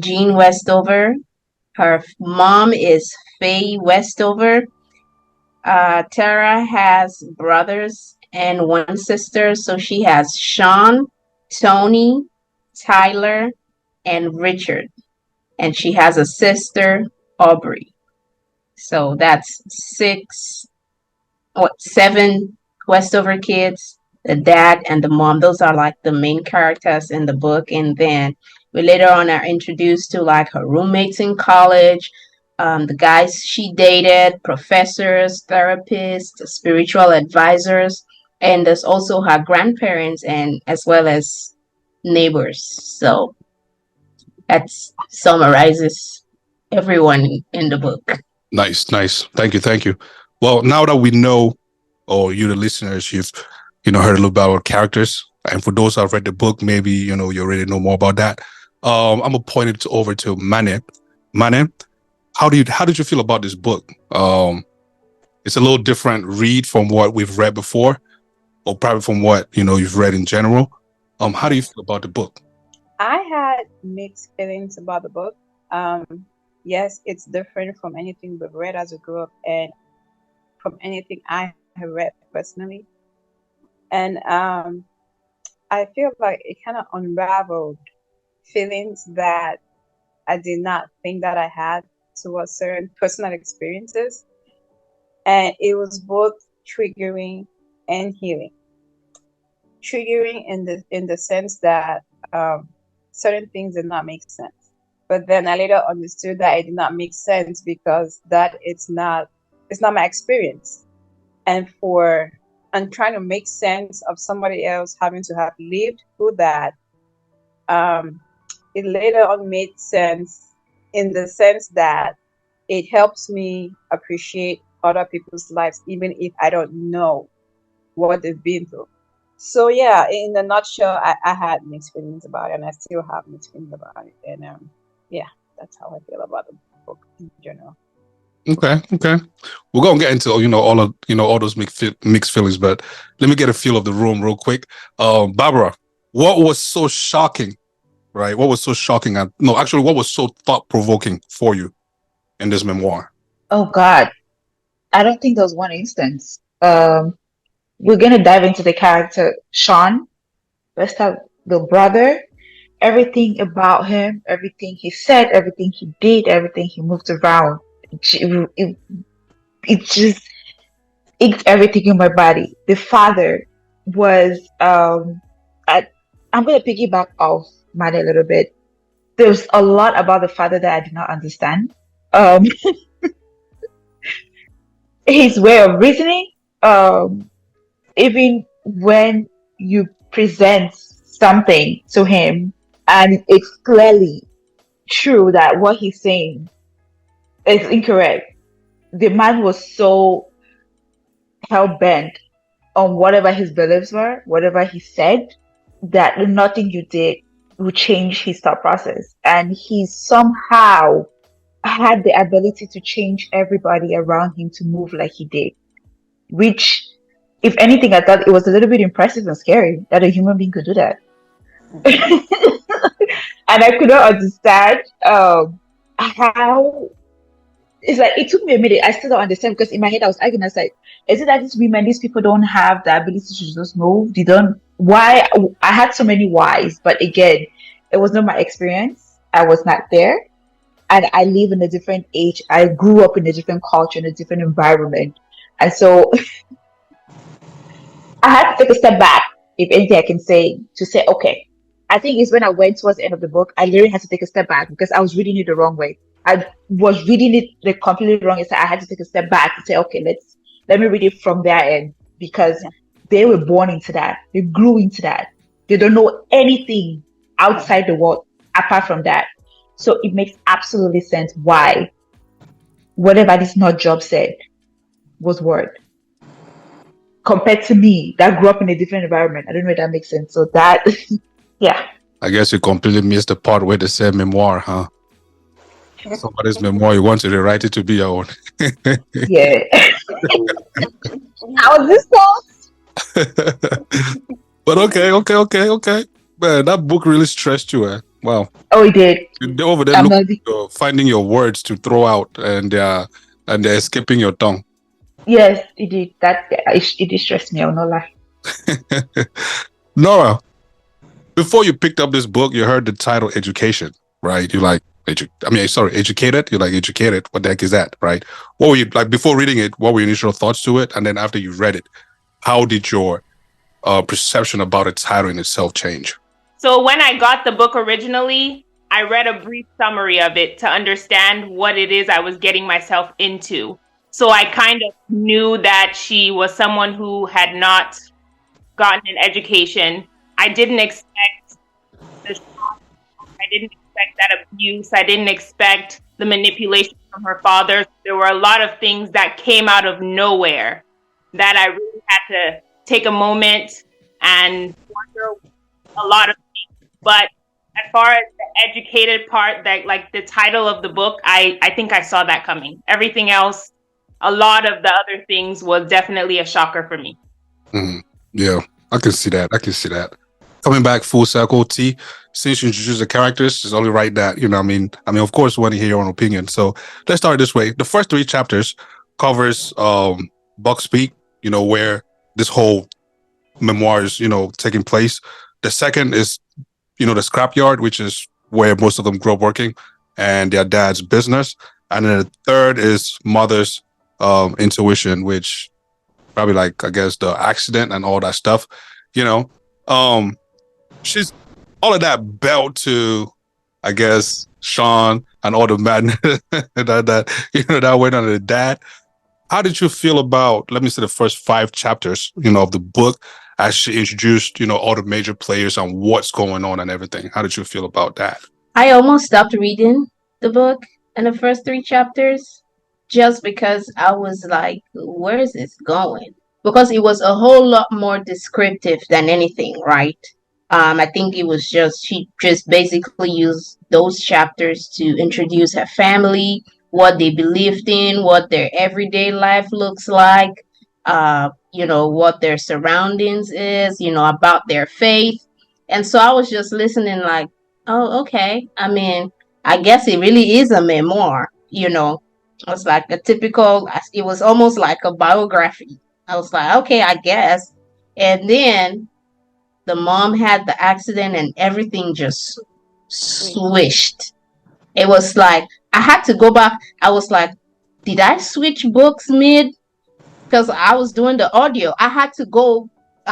Jean Westover. Her mom is Faye Westover. Tara has brothers and one sister, so she has Sean, Tony, Tyler, and Richard. And she has a sister, Aubrey. So that's seven Westover kids, the dad and the mom. Those are like the main characters in the book. And then we later on are introduced to like her roommates in college, the guys she dated, professors, therapists, spiritual advisors, and there's also her grandparents and as well as neighbors. So that summarizes everyone in the book. Nice. Thank you. Well, now that we know, or you, the listeners, you've heard a little about our characters, and for those who have read the book, maybe you already know more about that. I'm gonna point it over to Manne. Manne, how did you feel about this book? It's a little different read from what we've read before, or probably from what you've read in general. How do you feel about the book? I had mixed feelings about the book. Yes, it's different from anything we've read as we grew up and from anything I have read personally. And I feel like it kind of unraveled feelings that I did not think that I had towards certain personal experiences. And it was both triggering and healing. Triggering in the sense that certain things did not make sense. But then I later understood that it did not make sense because that it's not my experience. And trying to make sense of somebody else having to have lived through that, it later on made sense in the sense that it helps me appreciate other people's lives, even if I don't know what they've been through. So yeah, in a nutshell, I had mixed feelings about it, and I still have mixed feelings about it. And yeah, that's how I feel about the book in general. Okay. We're gonna get into all those mixed feelings, but let me get a feel of the room real quick. Barbara, what was so shocking, right? What was so shocking? What was so thought-provoking for you in this memoir? Oh God, I don't think there was one instance. We're gonna dive into the character Sean. Let's have the brother. Everything about him, everything he said, everything he did, everything he moved around. It just inked everything in my body. The father was I'm gonna piggyback off Manne a little bit. There's a lot about the father that I did not understand. His way of reasoning, even when you present something to him and it's clearly true that what he's saying is incorrect, the man was so hell-bent on whatever his beliefs were, whatever he said, that nothing you did would change his thought process. And he somehow had the ability to change everybody around him to move like he did, which, if anything, I thought it was a little bit impressive and scary that a human being could do that. And I could not understand how. It's like it took me a minute. I still don't understand because in my head I was arguing. I was like, "Is it that these women, these people don't have the ability to just move? They don't. Why?" I had so many whys, but again, it was not my experience. I was not there, and I live in a different age. I grew up in a different culture, in a different environment, and so I had to take a step back. If anything, I can say to say, okay. I think it's when I went towards the end of the book, I literally had to take a step back because I was reading it the wrong way. I was reading it the completely wrong. So I had to take a step back to say, okay, let me read it from their end because they were born into that. They grew into that. They don't know anything outside the world apart from that. So it makes absolutely sense why whatever this nut job said was word. Compared to me that grew up in a different environment. I don't know if that makes sense. So that, yeah. I guess you completely missed the part where they said memoir, huh? Somebody's memoir, you wanted to write it to be your own. Yeah. How was this close? But okay. Man, that book really stressed you, eh? Well, Oh, he did. they're over there I'm looking, not. finding your words to throw out, and they're escaping your tongue. Yes, he did. That it did stress me. I'll not lie. Nora, before you picked up this book, you heard the title "Education," right? You like, sorry, educated. You like educated. What the heck is that, right? What were you like before reading it? What were your initial thoughts to it? And then after you read it, how did your perception about its title in itself change? So when I got the book originally, I read a brief summary of it to understand what it is I was getting myself into. So I kind of knew that she was someone who had not gotten an education. I didn't expect the shock. I didn't expect that abuse. I didn't expect the manipulation from her father. There were a lot of things that came out of nowhere that I really had to take a moment and wonder a lot of things. But as far as the educated part, that like the title of the book, I think I saw that coming. Everything else, a lot of the other things was definitely a shocker for me. Mm, yeah, I can see that. I can see that. Coming back full circle, T. Since you introduced the characters, it's only right that of course, we want to hear your own opinion. So let's start this way. The first three chapters covers Buck's Peak, where this whole memoir is, taking place. The second is, the scrapyard, which is where most of them grew up working, and their dad's business. And then the third is mother's intuition, which probably like I guess the accident and all that stuff. You know, um, she's all of that belt to I guess Sean and all the madness that went on the dad. How did you feel about, let me say, the first five chapters, of the book as she introduced, all the major players and what's going on and everything? How did you feel about that? I almost stopped reading the book in the first three chapters just because I was like, where is this going? Because it was a whole lot more descriptive than anything, right? I think it was she just basically used those chapters to introduce her family, what they believed in, what their everyday life looks like, what their surroundings is, about their faith. And so I was just listening like, oh, okay. I mean, I guess it really is a memoir. It's like it was almost like a biography. I was like, okay, I guess. And then the mom had the accident and everything just swished. It was like, I had to go back. I was like, did I switch books mid? Because I was doing the audio. I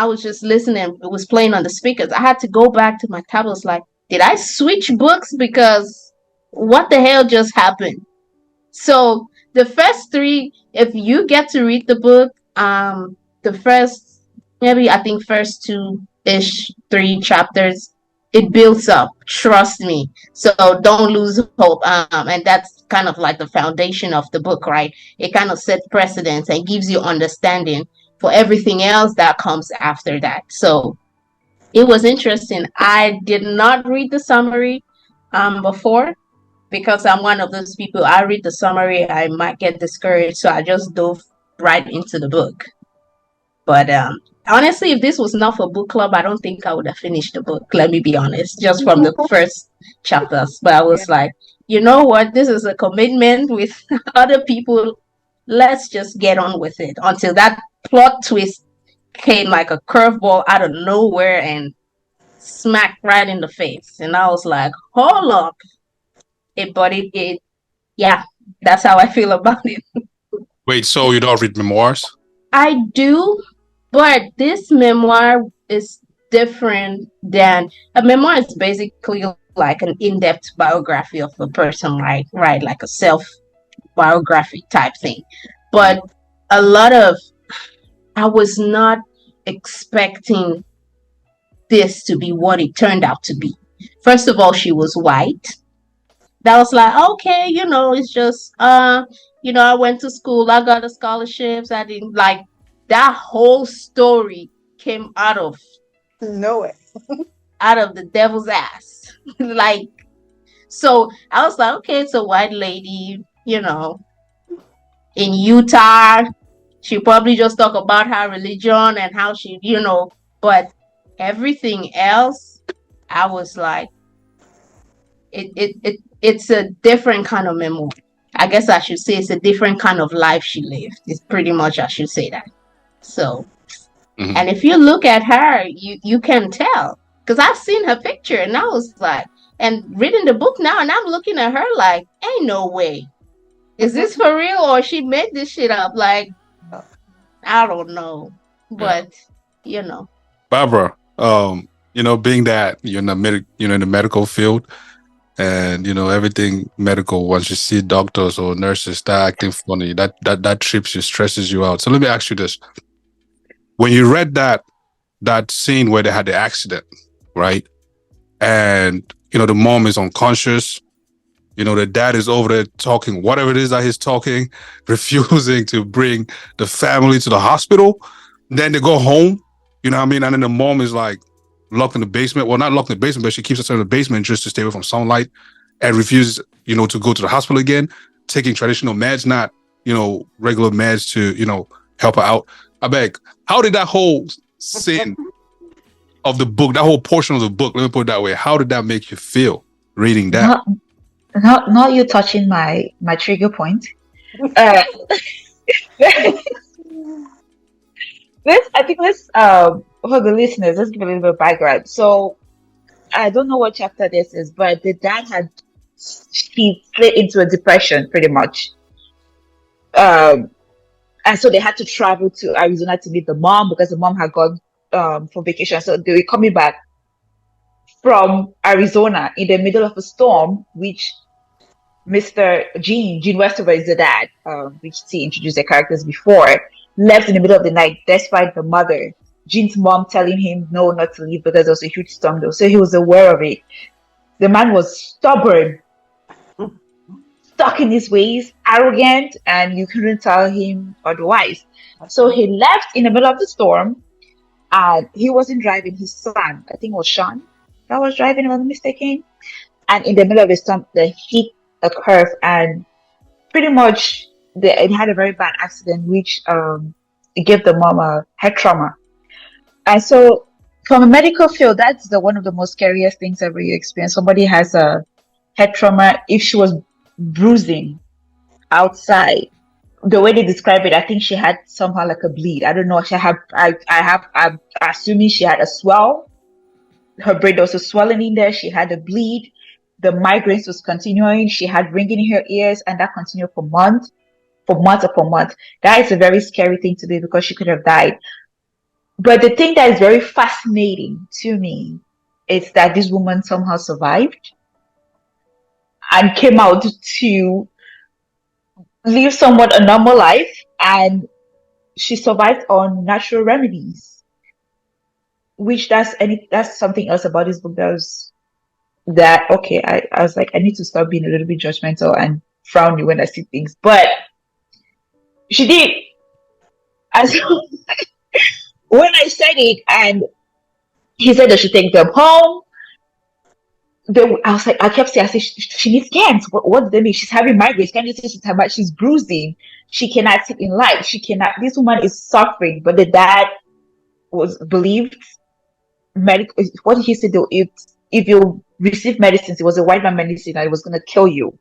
was just listening. It was playing on the speakers. I had to go back to my tablets like, did I switch books? Because what the hell just happened? So the first three, if you get to read the book, the first, maybe I think first two-ish, three chapters, it builds up. Trust me. So don't lose hope. And that's kind of like the foundation of the book, right? It kind of sets precedents and gives you understanding for everything else that comes after that. So it was interesting. I did not read the summary before because I'm one of those people. I read the summary, I might get discouraged, so I just dove right into the book. But honestly, if this was not for book club, I don't think I would have finished the book. Let me be honest, just from the first chapters. But I was like, you know what? This is a commitment with other people. Let's just get on with it until that plot twist came like a curveball out of nowhere and smacked right in the face. And I was like, hold up. Yeah, that's how I feel about it. Wait, so you don't read memoirs? I do, but this memoir is different than a memoir is basically like an in-depth biography of a person, right, like a self-biography type thing. But a lot of I was not expecting this to be what it turned out to be. First of all, she was white. That was like, okay, it's just I went to school, I got the scholarships, I didn't like that whole story came Nowhere. out of the devil's ass. Like, so I was like, okay, it's a white lady, in Utah. She probably just talk about her religion and how but everything else, I was like, it's a different kind of memoir. I guess I should say it's a different kind of life she lived. It's pretty much I should say that. So, Mhm. and if you look at her, you can tell because I've seen her picture and I was like, and reading the book now, and I'm looking at her like, ain't no way. Is this for real or she made this shit up? Like, I don't know, Yeah. but you know, Barbara, being that you're in in the medical field, and everything medical, once you see doctors or nurses start acting funny, that trips you, stresses you out. So let me ask you this: when you read that scene where they had the accident, right? And the mom is unconscious. The dad is over there talking whatever it is that he's talking, refusing to bring the family to the hospital. Then they go home, you know what I mean? And then the mom is like locked in the basement. Well, not locked in the basement, but she keeps herself in the basement just to stay away from sunlight and refuses, to go to the hospital again, taking traditional meds, not, regular meds to, help her out. I beg, how did that whole scene of the book, that whole portion of the book, let me put it that way, how did that make you feel reading that? Not you touching my trigger point. Uh, I think let's for the listeners, let's give a little bit of background. So I don't know what chapter this is, but the dad he slid into a depression pretty much. Um, and so they had to travel to Arizona to meet the mom because the mom had gone for vacation. So they were coming back from Arizona in the middle of a storm, which Mr. Gene Westover is the dad, which he introduced the characters before, left in the middle of the night despite the mother, Gene's mom, telling him no, not to leave because there was a huge storm though. So he was aware of it. The man was stubborn, stuck in his ways, arrogant, and you couldn't tell him otherwise. So he left in the middle of the storm, and he wasn't driving. His son, I think it was Sean, that was driving, if I'm not mistaken. And in the middle of the storm, they hit a curve, and pretty much it had a very bad accident, which it gave the mom a head trauma. And so, from a medical field, that's one of the most scariest things ever you experience. Somebody has a head trauma. If she was bruising outside, the way they describe it, I think she had somehow like a bleed. I don't know. I'm assuming she had a swell. Her brain was swelling in there. She had a bleed. The migraines was continuing. She had ringing in her ears, and that continued for months upon months. That is a very scary thing to do because she could have died. But the thing that is very fascinating to me is that this woman somehow survived and came out to live somewhat a normal life, and she survived on natural remedies, which that's something else about this book that okay, I was like, I need to stop being a little bit judgmental and frowny when I see things, but she did. And so when I said it and he said I should take them home, I was like, I kept saying, I said, she needs scans. What do they mean? She's having migraines. Can't you see she's bruising? She cannot sit in light. She cannot. This woman is suffering. But the dad believed medical. What did he say though? If you receive medicines, it was a white man medicine and it was going to kill you.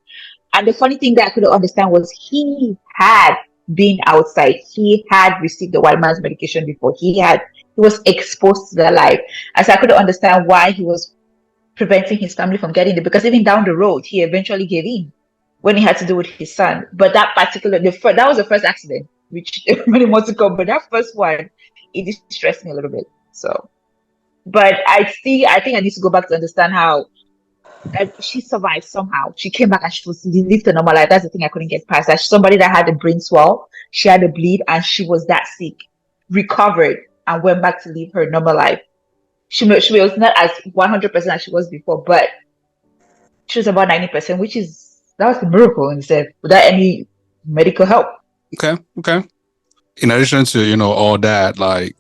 And the funny thing that I couldn't understand was he had been outside. He had received the white man's medication before. He was exposed to their life. And so I couldn't understand why he was preventing his family from getting it, because even down the road, he eventually gave in when he had to do with his son. But that that was the first accident, which many months ago, but that first one, it distressed me a little bit. So, but I think I need to go back to understand how she survived somehow. She came back and she lived a normal life. That's the thing I couldn't get past. That somebody that had a brain swell, she had a bleed, and she was that sick, recovered, and went back to live her normal life. She was not as 100% as she was before, but she was about 90%, that was a miracle in itself without any medical help. Okay. In addition to, all that, like,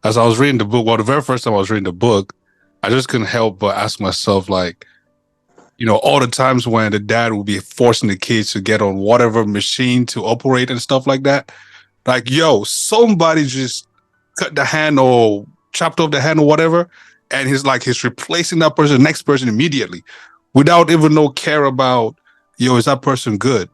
as I was reading the book, the very first time I was reading the book, I just couldn't help but ask myself, like, all the times when the dad would be forcing the kids to get on whatever machine to operate and stuff like that. Like, yo, somebody just cut the hand or chopped off the hand or whatever, and he's replacing that person, the next person immediately. without even no care about, is that person good?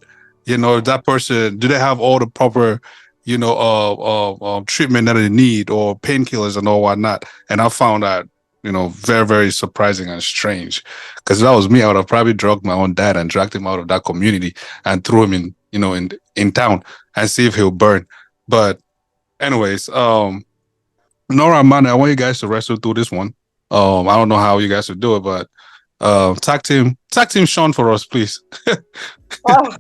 Is that person, do they have all the proper, treatment that they need, or painkillers and all whatnot? And I found that, very, very surprising and strange. Because if that was me, I would have probably drugged my own dad and dragged him out of that community and threw him in town and see if he'll burn. But anyways, Nora and Manne, I want you guys to wrestle through this one. I don't know how you guys will do it, but tag team Sean for us, please. Oh,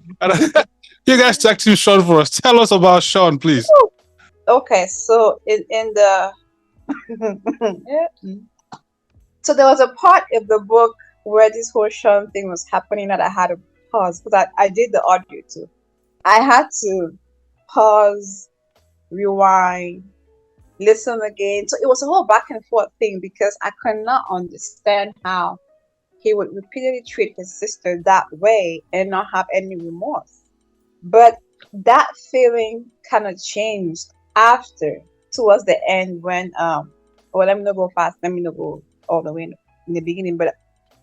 You guys tag team Sean for us. Tell us about Sean, please. okay. So in the so there was a part of the book where this whole Sean thing was happening that I had to pause because I did the audio too. I had to pause, rewind, listen again. So it was a whole back and forth thing because I could not understand how he would repeatedly treat his sister that way and not have any remorse. But that feeling kind of changed after, towards the end, when well, let me not go fast, let me not go all the way in the beginning, but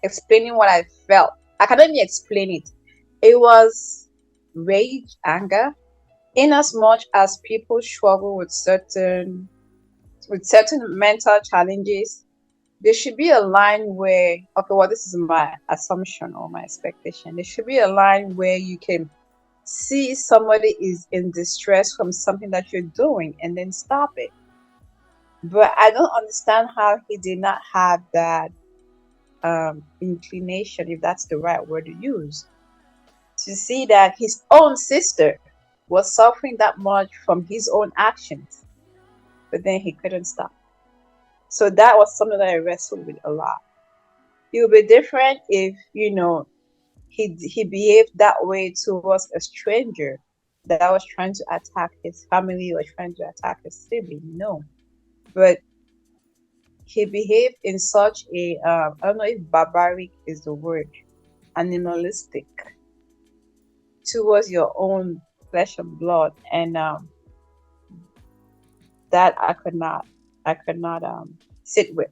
explaining what I felt. I cannot even explain it. It was rage, anger, in as much as people struggle with certain mental challenges. There should be a line where, okay, well, this is my assumption or my expectation. There should be a line where you can see somebody is in distress from something that you're doing and then stop it. But I don't understand how he did not have that inclination, if that's the right word to use, to see that his own sister was suffering that much from his own actions, but then he couldn't stop. So that was something that I wrestled with a lot. It would be different if, he behaved that way towards a stranger that was trying to attack his family or trying to attack his sibling. No. But he behaved in such a, I don't know if barbaric is the word, animalistic towards your own flesh and blood. And that I could not sit with.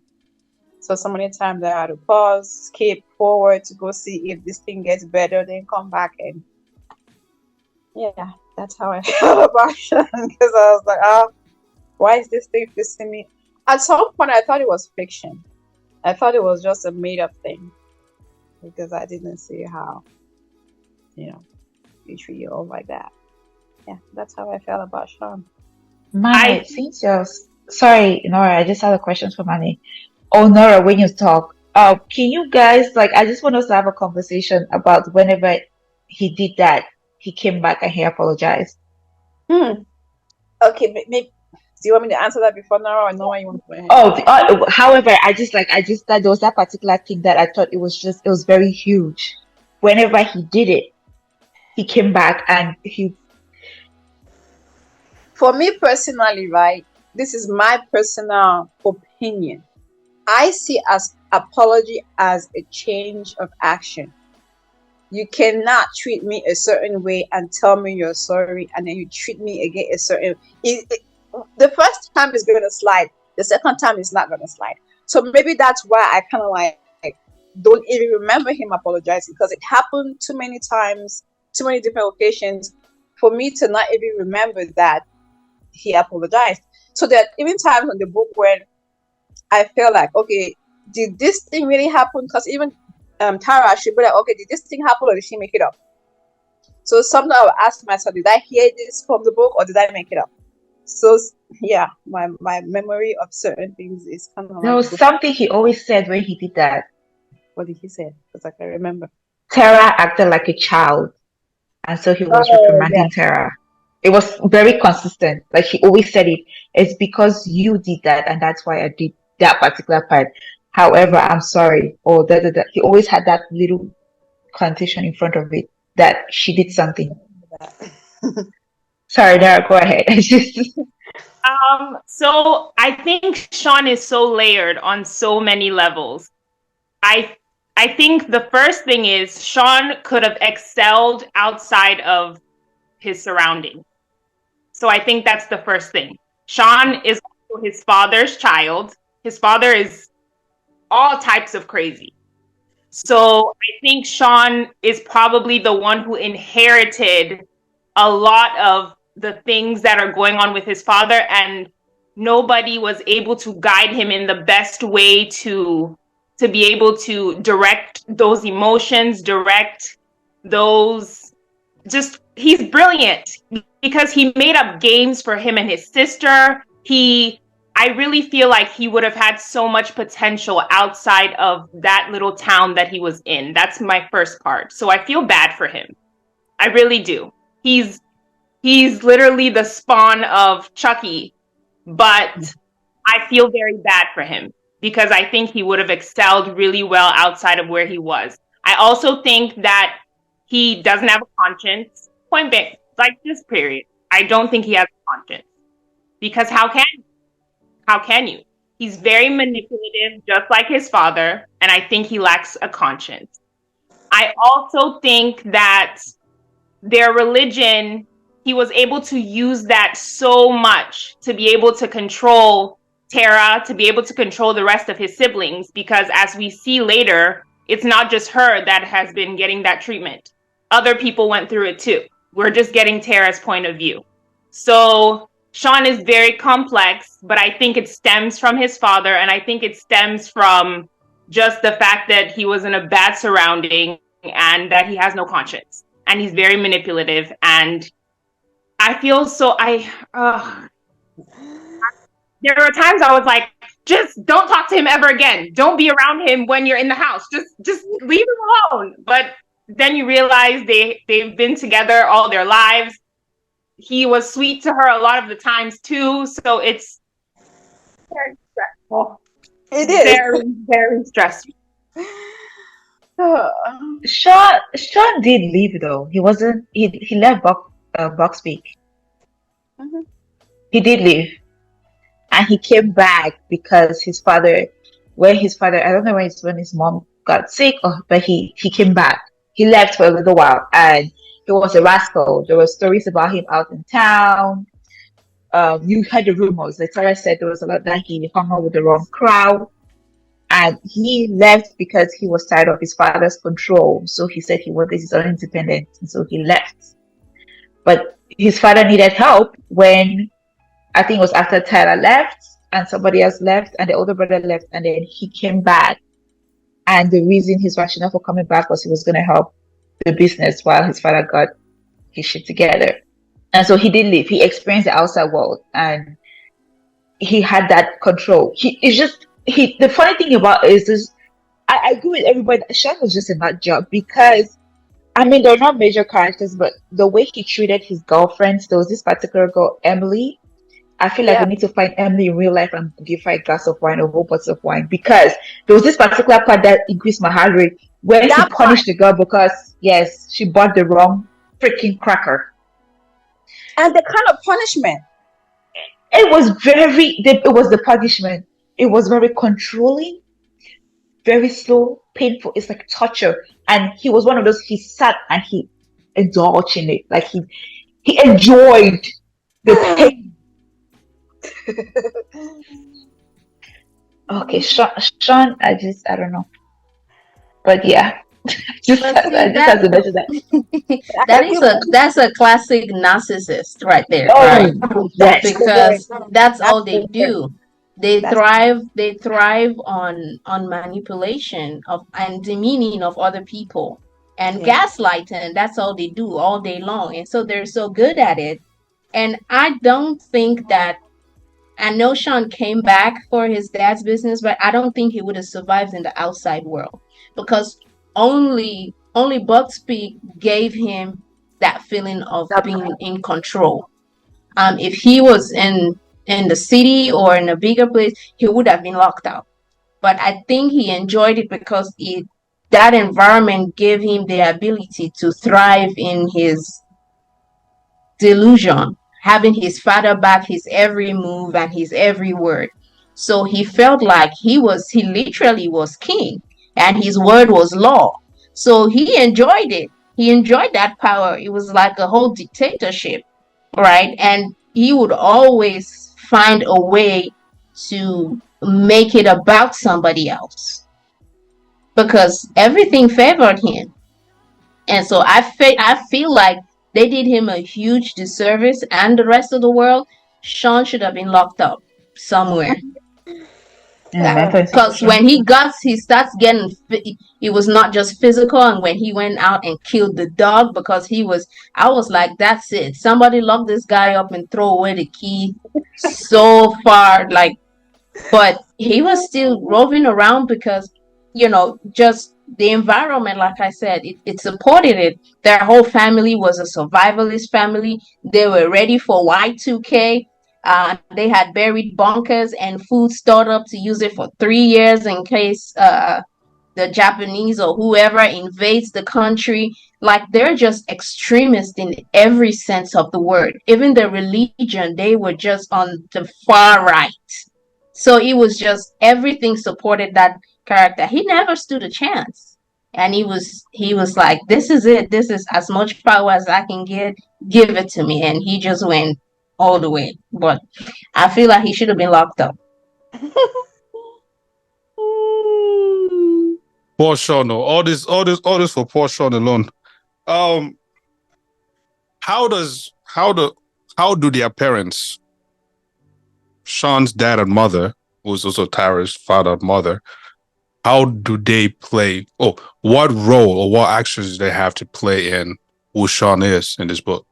So many times I had to pause, skip forward to go see if this thing gets better, then come back, and yeah, that's how I felt about it. Because I was like, why is this thing fixing me? At some point, I thought it was fiction. I thought it was just a made-up thing because I didn't see how, you treat you all like that. Yeah, that's how I felt about Sean. Manne, since you're sorry, Nora, I just have a question for Manne. Oh, Nora, when you talk, can you guys I just want us to have a conversation about whenever he did that, he came back and he apologized. Okay, maybe. Do you want me to answer that before Nora, or Nora, you want to go ahead? Oh, however, I just that there was that particular thing that I thought it was very huge. Whenever he did it, he came back and he. For me personally, right, this is my personal opinion. I see as apology as a change of action. You cannot treat me a certain way and tell me you're sorry, and then you treat me again a certain. The first time is going to slide. The second time is not going to slide. So maybe that's why I kind of don't even remember him apologizing, because it happened too many times, too many different occasions for me to not even remember that he apologized. So there are even times in the book when I feel like, okay, did this thing really happen? Because even Tara, she'd be like, okay, did this thing happen or did she make it up? So sometimes I would ask myself, did I hear this from the book or did I make it up? So yeah, my memory of certain things is kind of There was something he always said when he did that. What did he say? Because I can remember. Tara acted like a child, and so he was reprimanding Tara. It was very consistent. Like he always said it. It's because you did that, and that's why I did that particular part. However, I'm sorry. Or that. He always had that little connotation in front of it that she did something. Sorry, Dara, go ahead. So I think Sean is so layered on so many levels. I think the first thing is Sean could have excelled outside of his surroundings. So I think that's the first thing. Sean is also his father's child. His father is all types of crazy. So I think Sean is probably the one who inherited a lot of the things that are going on with his father, and nobody was able to guide him in the best way to be able to direct those emotions, direct those, just, he's brilliant because he made up games for him and his sister. I really feel like he would have had so much potential outside of that little town that he was in. That's my first part. So I feel bad for him. I really do. He's literally the spawn of Chucky, but I feel very bad for him because I think he would have excelled really well outside of where he was. I also think that he doesn't have a conscience. Point blank, like this period. I don't think he has a conscience because how can you? He's very manipulative, just like his father, and I think he lacks a conscience. I also think that their religion, he was able to use that so much to be able to control Tara, to be able to control the rest of his siblings, because as we see later, it's not just her that has been getting that treatment. Other people went through it too. We're just getting Tara's point of view. So Sean is very complex, but I think it stems from his father, and I think it stems from just the fact that he was in a bad surrounding and that he has no conscience. And he's very manipulative, and I feel so there were times I was like, just don't talk to him ever again. Don't be around him when you're in the house. Just leave him alone. But then you realize they've been together all their lives. He was sweet to her a lot of the times too, so it's very stressful. It is very, very stressful. Sean did leave though. He wasn't. He left Boxpeak. Mm-hmm. He did leave, and he came back because his father. I don't know when his mom got sick, but he came back. He left for a little while, and he was a rascal. There were stories about him out in town. You heard the rumors. Like Tara said, there was a lot that he hung out with the wrong crowd. And he left because he was tired of his father's control. So he said he wanted his own independence. And so he left. But his father needed help when, I think it was after Tyler left and somebody else left and the older brother left. And then he came back. And the reason his rationale for coming back was he was going to help the business while his father got his shit together. And so he did leave. He experienced the outside world and he had that control. The funny thing about it is this, I agree with everybody that Sean was just in that job because, I mean, they're not major characters, but the way he treated his girlfriends, there was this particular girl, Emily. I feel like we need to find Emily in real life and give her a glass of wine or a whole bottle of wine because there was this particular part that increased my heart rate when he punished the girl because, yes, she bought the wrong freaking cracker. And the kind of punishment. It was the punishment. It was very controlling, very slow, painful. It's like torture. And he was one of those, he sat and he indulged in it. Like he enjoyed the pain. Okay, Sean, I don't know. But yeah. I just have to mention that. That's a classic narcissist right there, right? Because that's all they do. They thrive on manipulation of and demeaning of other people and gaslighting. That's all they do all day long, and so they're so good at it. And I don't think that. I know Sean came back for his dad's business, but I don't think he would have survived in the outside world because only Buckspeak gave him that feeling of being in control. If he was in the city or in a bigger place, he would have been locked out. But I think he enjoyed it because that environment gave him the ability to thrive in his delusion, having his father back his every move and his every word. So he felt like he literally was king and his word was law. So he enjoyed it. He enjoyed that power. It was like a whole dictatorship, right? And he would always find a way to make it about somebody else. because everything favored him. And so I feel like they did him a huge disservice, and the rest of the world. Sean should have been locked up somewhere. In a mental Because institution. when he starts getting, it was not just physical. And when he went out and killed the dog, because I was like, that's it. Somebody lock this guy up and throw away the key so far. Like, but he was still roving around because, just the environment, like I said, it supported it. Their whole family was a survivalist family. They were ready for Y2K. They had buried bunkers and food stored up to use it for 3 years in case the Japanese or whoever invades the country. Like, they're just extremists in every sense of the word. Even the religion, they were just on the far right. So it was just everything supported that character. He never stood a chance. And he was like, this is it. This is as much power as I can get. Give it to me. And he just went all the way. But I feel like he should have been locked up. Poor Sean. No. All this for poor Sean alone. Um, how do their parents, Sean's dad and mother, who's also Tara's father and mother, how do they play? Oh, what role or what actions do they have to play in who Sean is in this book?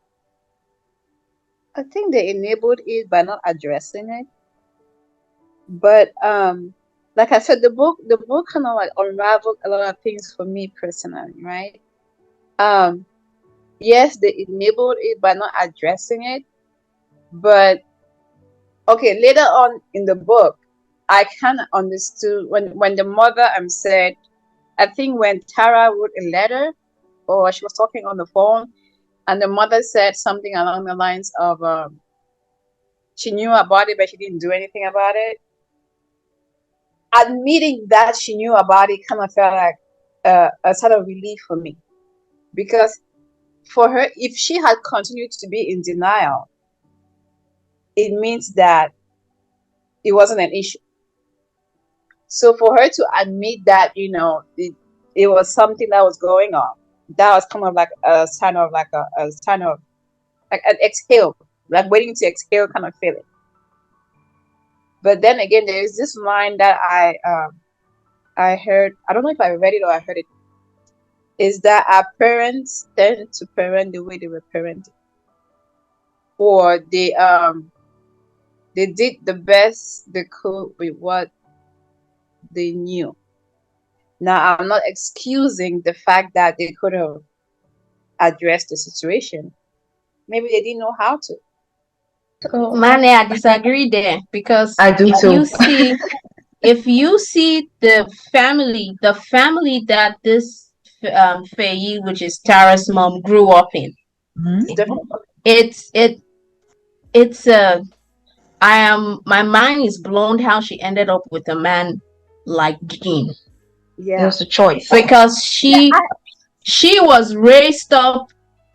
I think they enabled it by not addressing it. But like I said, the book kind of like unraveled a lot of things for me personally, right? Yes, they enabled it by not addressing it, but okay, later on in the book, I kind of understood when the mother said, I think when Tara wrote a letter or she was talking on the phone, and the mother said something along the lines of she knew about it but she didn't do anything about it. Admitting that she knew about it kind of felt like a sort of relief for me, because for her, if she had continued to be in denial, it means that it wasn't an issue. So for her to admit that, it was something that was going on, that was kind of like a sign of like a sign of like an exhale, like waiting to exhale kind of feeling. But then again, there is this line that I heard. I don't know if I read it or I heard it. Is that our parents tend to parent the way they were parented, or they did the best they could with what they knew. Now, I'm not excusing the fact that they could have addressed the situation. Maybe they didn't know how to. Manne, I disagree there, because I do too. if you see the family that this Faye, which is Tara's mom, grew up in, It's different. it's my mind is blown how she ended up with a man like Gene, It Yeah. was a choice. because she was raised up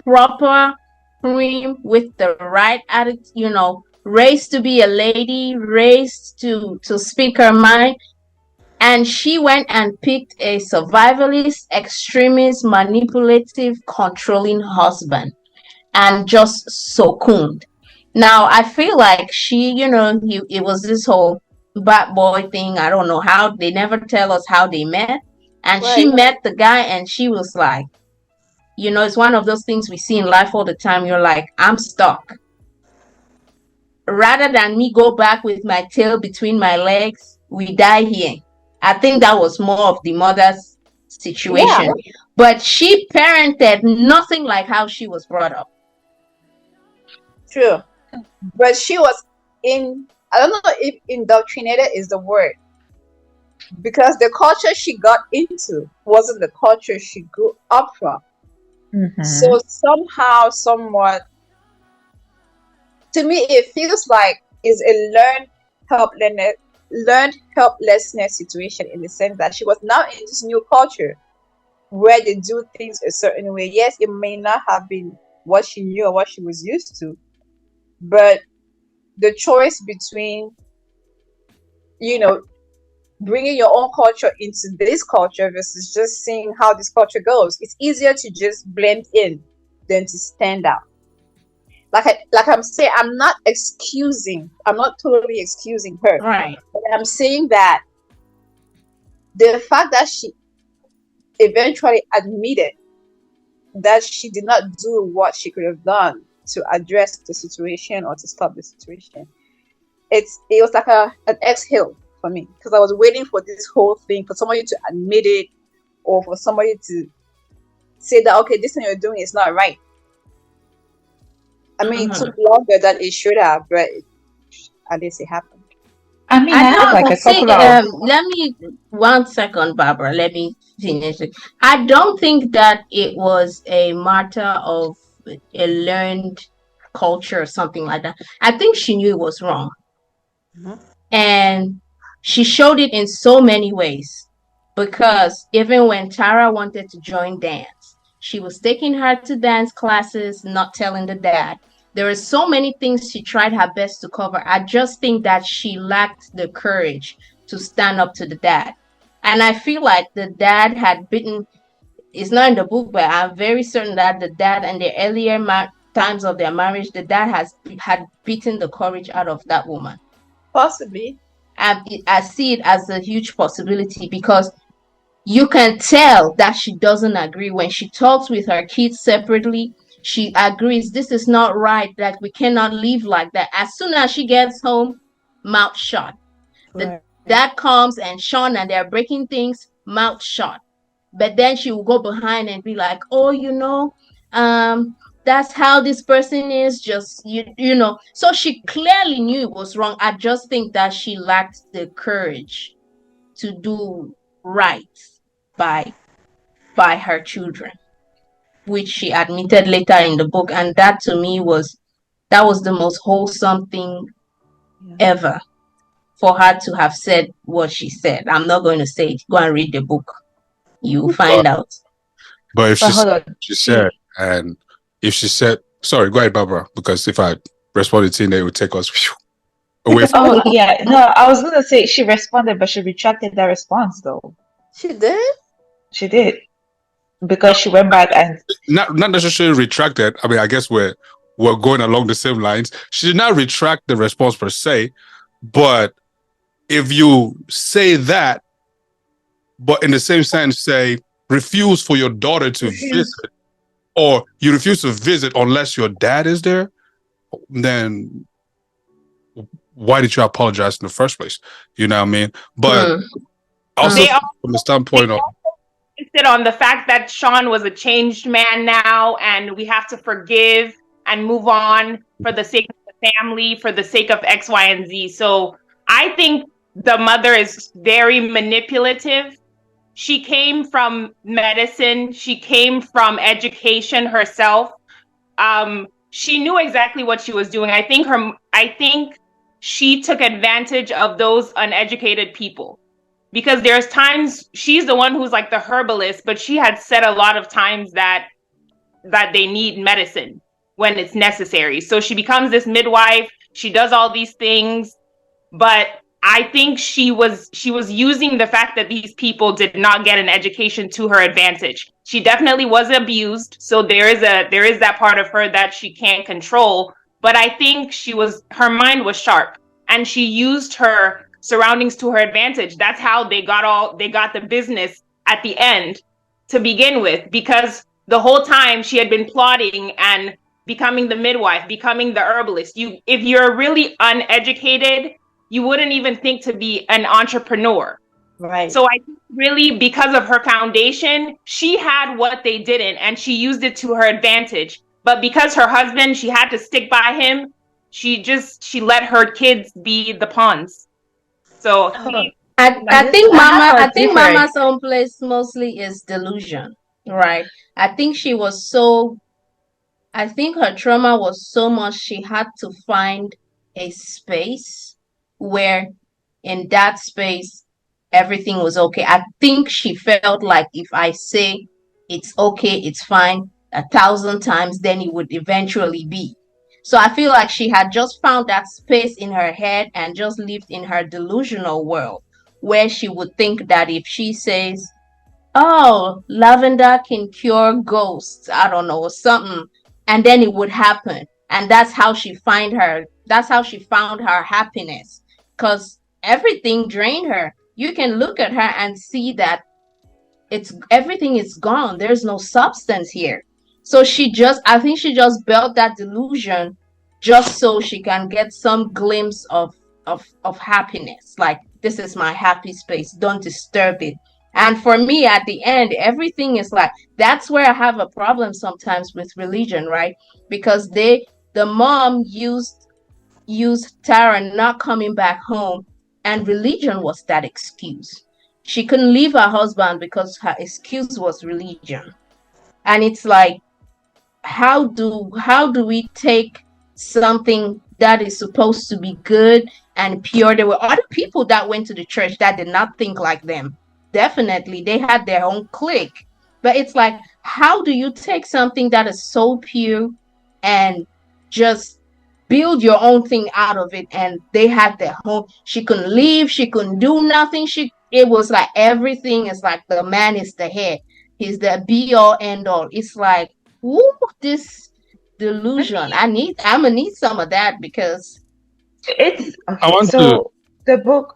proper, cream, with the right attitude, raised to be a lady, raised to speak her mind. And she went and picked a survivalist, extremist, manipulative, controlling husband, and just succumbed. Now, I feel like it was this whole bad boy thing. I don't know how, they never tell us how they met. And she Right. met the guy, and she was like, it's one of those things we see in life all the time. You're like, I'm stuck. Rather than me go back with my tail between my legs, we die here. I think that was more of the mother's situation. Yeah. But she parented nothing like how she was brought up. True. But she was I don't know if indoctrinated is the word, because the culture she got into wasn't the culture she grew up from. So somehow, somewhat, to me, it feels like it's a learned helplessness situation, in the sense that she was now in this new culture where they do things a certain way. Yes, it may not have been what she knew or what she was used to, but the choice between, bringing your own culture into this culture versus just seeing how this culture goes. It's easier to just blend in than to stand out. Like I'm saying, I'm not totally excusing her. Right. But I'm saying that the fact that she eventually admitted that she did not do what she could have done to address the situation or to stop the situation, it was like an exhale for me, because I was waiting for this whole thing, for somebody to admit it, or for somebody to say that, okay, this thing you're doing is not right. I mean, it took longer than it should have, but at least it happened. I mean, I I have like don't a see. couple of. Let me 1 second, Barbara. Let me finish it. I don't think that it was a matter of a learned culture or something like that. I think she knew it was wrong, and she showed it in so many ways. Because even when Tara wanted to join dance, she was taking her to dance classes, not telling the dad. There were so many things she tried her best to cover. I just think that she lacked the courage to stand up to the dad. And I feel like the dad had bitten, it's not in the book, but I'm very certain that the dad, in the earlier times of their marriage, the dad had beaten the courage out of that woman. Possibly. I see it as a huge possibility, because you can tell that she doesn't agree. When she talks with her kids separately, she agrees this is not right, that we cannot live like that. As soon as she gets home, mouth shut. The dad comes and Sean and they're breaking things, mouth shut. But then she will go behind and be like, oh, that's how this person is, just you know. So she clearly knew it was wrong. I just think that she lacked the courage to do right by her children, which she admitted later in the book. And that to me was the most wholesome thing ever, for her to have said what she said. I'm not going to say it. Go and read the book. You find out. But if But hold on. she said, and if she said, sorry, go ahead, Barbara, because if I responded to it, it would take us away from. Oh yeah, no, I was gonna say she responded, but she retracted that response though. She did? She did, because she went back and Not necessarily retracted. I mean, I guess we're going along the same lines. She did not retract the response per se, but if you say that, but in the same sentence say refuse for your daughter to visit, or you refuse to visit unless your dad is there, then why did you apologize in the first place? You know what I mean? But also from the standpoint of insisted on the fact that Sean was a changed man now, and we have to forgive and move on for the sake of the family, for the sake of X, Y, and Z. So I think the mother is very manipulative. She came from medicine. She came from education herself. She knew exactly what she was doing. I think she took advantage of those uneducated people, because there's times she's the one who's like the herbalist, but she had said a lot of times that they need medicine when it's necessary. So she becomes this midwife. She does all these things, but I think she was using the fact that these people did not get an education to her advantage. She definitely was abused, so there is that part of her that she can't control. But I think her mind was sharp, and she used her surroundings to her advantage. That's how they got the business at the end to begin with, because the whole time she had been plotting and becoming the midwife, becoming the herbalist. If you're really uneducated, you wouldn't even think to be an entrepreneur. Right. So I think really, because of her foundation, she had what they didn't, and she used it to her advantage. But because her husband, she had to stick by him, she let her kids be the pawns. So I think Mama's own place mostly is delusion, right? I think her trauma was so much, she had to find a space where in that space everything was okay. I think she felt like if I say it's okay, it's fine 1,000 times, then it would eventually be. So I feel like she had just found that space in her head and just lived in her delusional world, where she would think that if she says, "Oh, lavender can cure ghosts," I don't know, or something, and then it would happen. And that's how she found her happiness. Because everything drained her. You can look at her and see that it's everything is gone. There's no substance here. So I think she just built that delusion just so she can get some glimpse of happiness. Like, this is my happy space. Don't disturb it. And for me, at the end, everything is like, that's where I have a problem sometimes with religion, right? Because the mom used Tara not coming back home, and religion was that excuse. She couldn't leave her husband because her excuse was religion. And it's like, how do we take something that is supposed to be good and pure? There were other people that went to the church that did not think like them. Definitely, they had their own clique. But it's like, how do you take something that is so pure and just build your own thing out of it? And they had their home. She couldn't leave. She couldn't do nothing. It was like everything is like the man is the head. He's the be all end all. It's like, woo, this delusion. I'm gonna need some of that because it's I okay. want to. So the book.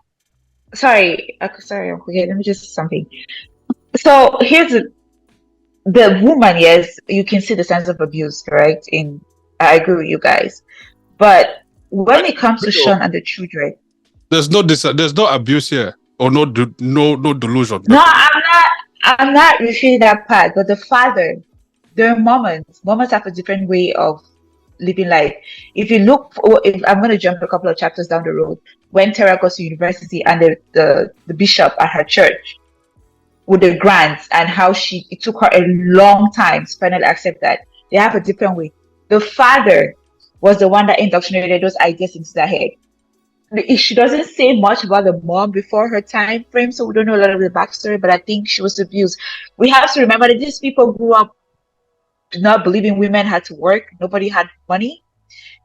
Sorry, okay, let me just something. So here's the woman. Yes, you can see the sense of abuse, right? I agree with you guys, but when it comes to Sean and the children, There's no abuse here, or no delusion. no, I'm not referring that part. But the father, there are moments have a different way of living life. If you look, if I'm going to jump a couple of chapters down the road, when Tara goes to university and the bishop at her church with the grants and how it took her a long time to finally accept that, they have a different way. The father was the one that indoctrinated those ideas into their head. She doesn't say much about the mom before her time frame, so we don't know a lot of the backstory, but I think she was abused. We have to remember that these people grew up not believing women had to work. Nobody had money.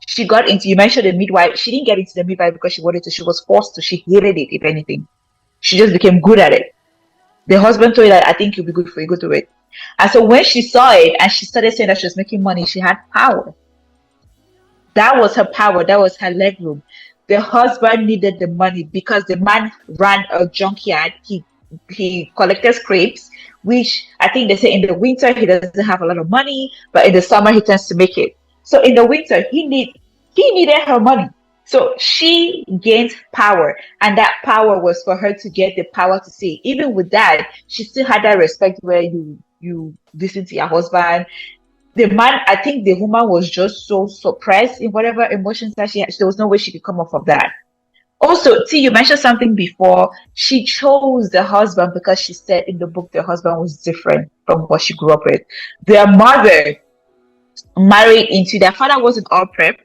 She got into, you mentioned the midwife. She didn't get into the midwife because she wanted to. She was forced to. She hated it, if anything. She just became good at it. The husband told her that, I think you'll be good for you, go to it. And so when she saw it and she started saying that she was making money, she had power. That was her power. That was her leg room. The husband needed the money because the man ran a junkyard. He collected scrapes, which I think they say in the winter he doesn't have a lot of money, but in the summer he tends to make it. So in the winter he needed her money. So she gained power, and that power was for her to get the power to say. Even with that, she still had that respect where you listen to your husband. The man, I think the woman was just so suppressed in whatever emotions that she had. There was no way she could come off of that. Also, T, you mentioned something before. She chose the husband because she said in the book the husband was different from what she grew up with. Their mother married into, their father wasn't all prep,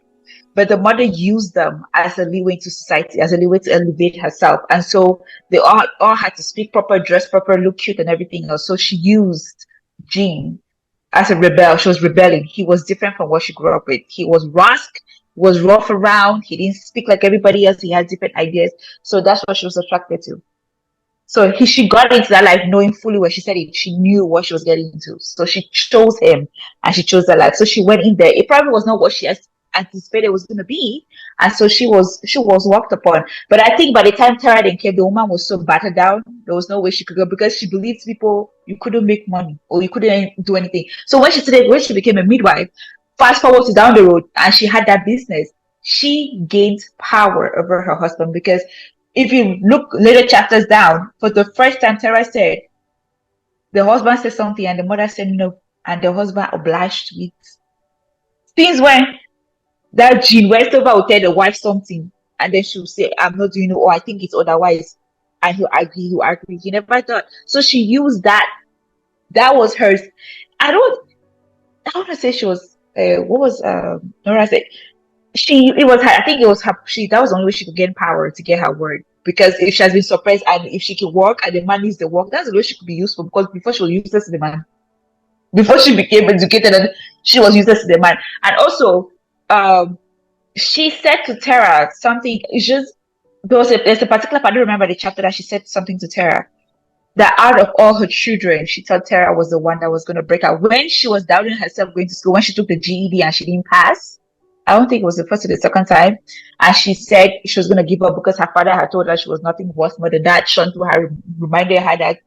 but the mother used them as a leeway to society, as a leeway to elevate herself. And so they all had to speak proper, dress proper, look cute and everything else. So she used Jean as a rebel. She was rebelling. He was different from what she grew up with. He was was rough around. He didn't speak like everybody else. He had different ideas. So that's what she was attracted to. So she got into that life knowing fully where she said it. She knew what she was getting into. So she chose him and she chose that life. So she went in there. It probably was not what she anticipated it was going to be. And so she was walked upon. But I think by the time Tara then came, the woman was so battered down. There was no way she could go because she believed people, you couldn't make money or you couldn't do anything. So when she became a midwife, fast forward to down the road and she had that business, she gained power over her husband because if you look later chapters down, for the first time, Tara said, the husband said something and the mother said no, and the husband obliged to it. Since when that Jean Westover will tell the wife something and then she'll say, I'm not doing it, or I think it's otherwise, and he'll agree. He never thought. So she used that. That was hers. I want to say she was, what was Nora said? It was her, I think it was her, that was the only way she could gain power to get her word. Because if she has been suppressed and if she can work and the man needs the work, that's the way she could be useful, because before she was useless to the man. Before she became educated, and she was useless to the man. And also, she said to Tara something, it's just, there's a particular part, I don't remember the chapter, that she said something to Tara. That out of all her children, she thought Tara was the one that was going to break out. When she was doubting herself going to school, when she took the GED and she didn't pass, I don't think it was the first or the second time, and she said she was going to give up because her father had told her she was nothing worth more than that. Shone through her, reminded her that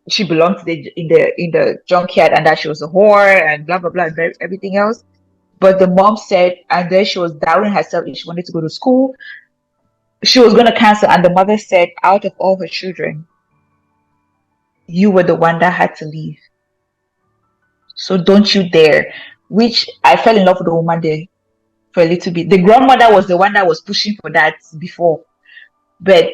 she belonged to in the junkyard and that she was a whore and blah blah blah and everything else. But the mom said, and then she was doubting herself if she wanted to go to school. She was going to cancel, and the mother said, out of all her children, you were the one that had to leave. So don't you dare. Which I fell in love with the woman there for a little bit. The grandmother was the one that was pushing for that before. But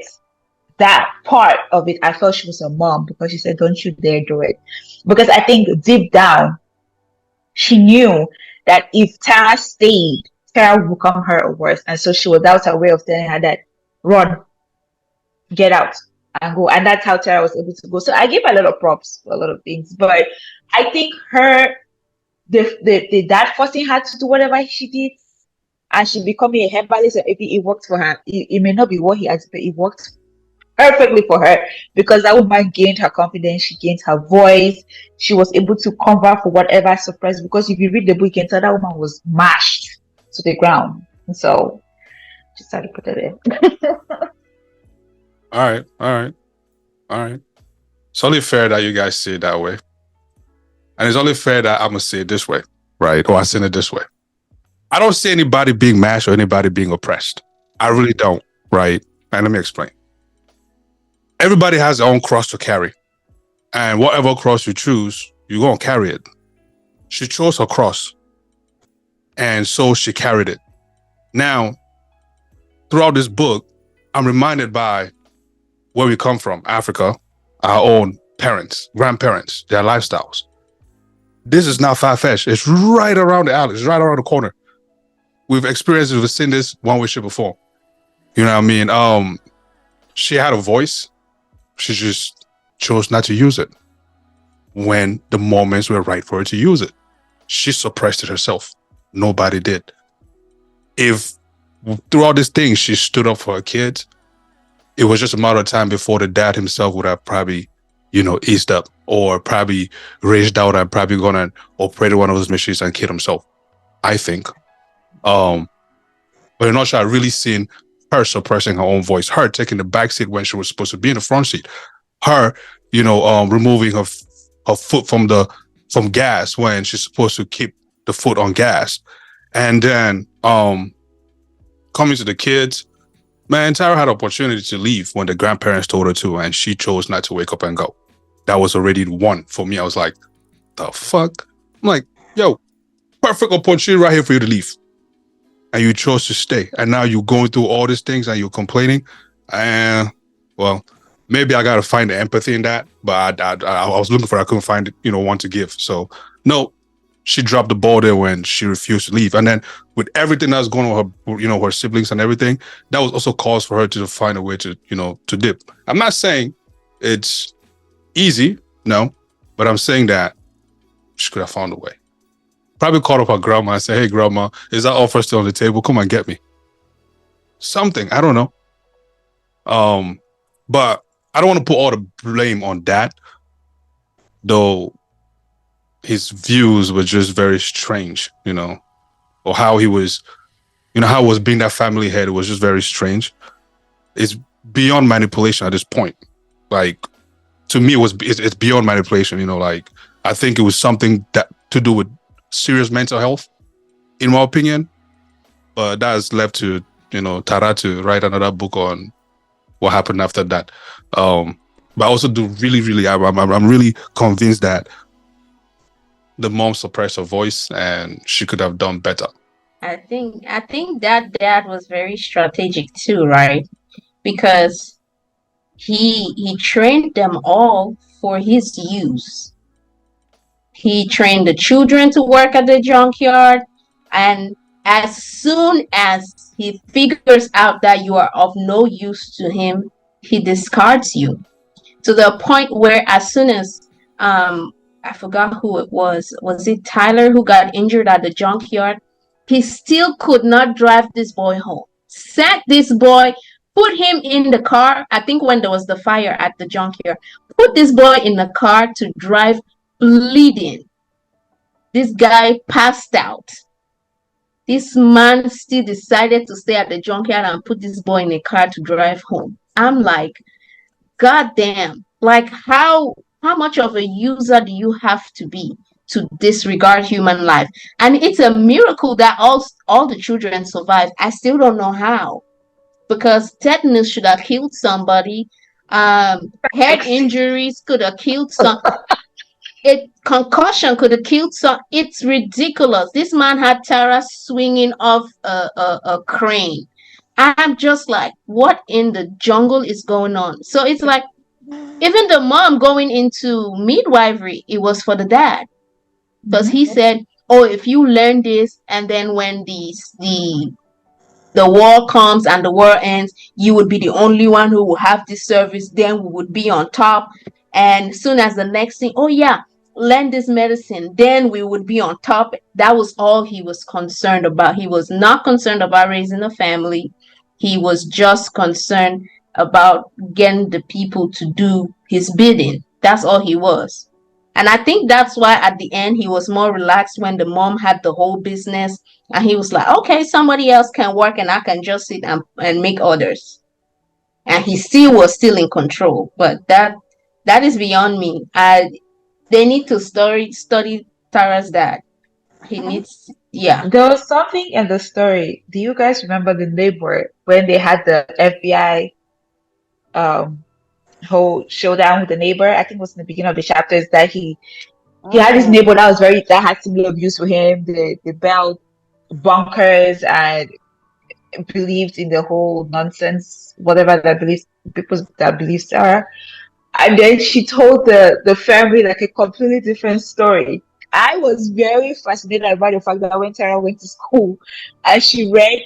that part of it, I felt she was a mom because she said, don't you dare do it. Because I think deep down, she knew that if Tara stayed, Tara would become her or worse. And so that was her way of telling her that, run, get out and go. And that's how Tara was able to go. So I give her a lot of props for a lot of things. But I think the dad forcing her to do whatever she did, and she becoming a herbalist, it worked for her. It may not be what he has, but it worked perfectly for her because that woman gained her confidence, she gained her voice, she was able to cover for whatever surprise. Because if you read the book, you can tell that woman was mashed to the ground. And so just had to put it in. All right. It's only fair that you guys see it that way. And it's only fair that I'm going to say it this way, right? Or I say it this way. I don't see anybody being mashed or anybody being oppressed. I really don't, right? And let me explain. Everybody has their own cross to carry. And whatever cross you choose, you're going to carry it. She chose her cross. And so she carried it. Now, throughout this book, I'm reminded by where we come from, Africa, our own parents, grandparents, their lifestyles. This is not far-fetched. It's right around the alley. It's right around the corner. We've seen this one way, shape, or form. You know what I mean? She had a voice. She just chose not to use it when the moments were right for her to use it. She suppressed it herself. Nobody did. If throughout this thing she stood up for her kids, it was just a matter of time before the dad himself would have probably, eased up or probably raged out and probably gone and operated one of those machines and killed himself, I think. But in not sure I really seen her suppressing her own voice, her taking the back seat when she was supposed to be in the front seat, her, removing her foot from gas when she's supposed to keep the foot on gas. And then coming to the kids, man, Tara had opportunity to leave when the grandparents told her to, and she chose not to wake up and go. That was already one for me. I was like, the fuck? I'm like, yo, perfect opportunity right here for you to leave. And you chose to stay. And now you're going through all these things and you're complaining. And, well, maybe I got to find the empathy in that. But I was looking for it. I couldn't find it, one to give. So, no, she dropped the ball there when she refused to leave. And then with everything that's going on with her, her siblings and everything, that was also cause for her to find a way to, to dip. I'm not saying it's easy, no, but I'm saying that she could have found a way. Probably called up her grandma and said, hey, grandma, is that offer still on the table? Come and get me. Something, I don't know. But I don't want to put all the blame on Dad, though his views were just very strange, or how he was, how he was being that family head. It was just very strange. It's beyond manipulation at this point. Like, to me, it's beyond manipulation, I think it was something that to do with serious mental health, in my opinion. But that's left to, Tara to write another book on what happened after that. But I also do really, I'm really convinced that the mom suppressed her voice and she could have done better. I think that dad was very strategic too, right? Because he trained them all for his use. He trained the children to work at the junkyard, and as soon as he figures out that you are of no use to him, he discards you, to the point where as soon as I forgot who it was it Tyler who got injured at the junkyard, he still could not drive this boy home, sent this boy Put him in the car. I think when there was the fire at the junkyard, put this boy in the car to drive bleeding. This guy passed out. This man still decided to stay at the junkyard and put this boy in a car to drive home. I'm like, God damn. Like how much of a user do you have to be to disregard human life? And it's a miracle that all the children survived. I still don't know how. Because tetanus should have killed somebody. Head injuries could have killed some. Concussion could have killed some. It's ridiculous. This man had Tara swinging off a crane. I'm just like, what in the jungle is going on? So it's like, even the mom going into midwifery, it was for the dad, because he said, "Oh, if you learn this, and then when the war comes and the war ends, you would be the only one who will have this service. Then we would be on top. And soon as the next thing, oh yeah, learn this medicine, then we would be on top." That was all he was concerned about. He was not concerned about raising a family. He was just concerned about getting the people to do his bidding. That's all he was. And I think that's why at the end he was more relaxed when the mom had the whole business, and he was like, okay, somebody else can work and I can just sit and make orders. And he still was still in control. But that is beyond me. They need to study Tara's dad. He needs, yeah. There was something in the story. Do you guys remember the neighbor when they had the FBI whole showdown with the neighbor? I think it was in the beginning of the chapters that he had this neighbor that had similar views to him. They built bunkers and believed in the whole nonsense, whatever that believes people that believe Sarah. And then she told the family like a completely different story. I was very fascinated by the fact that when Tara went to school and she read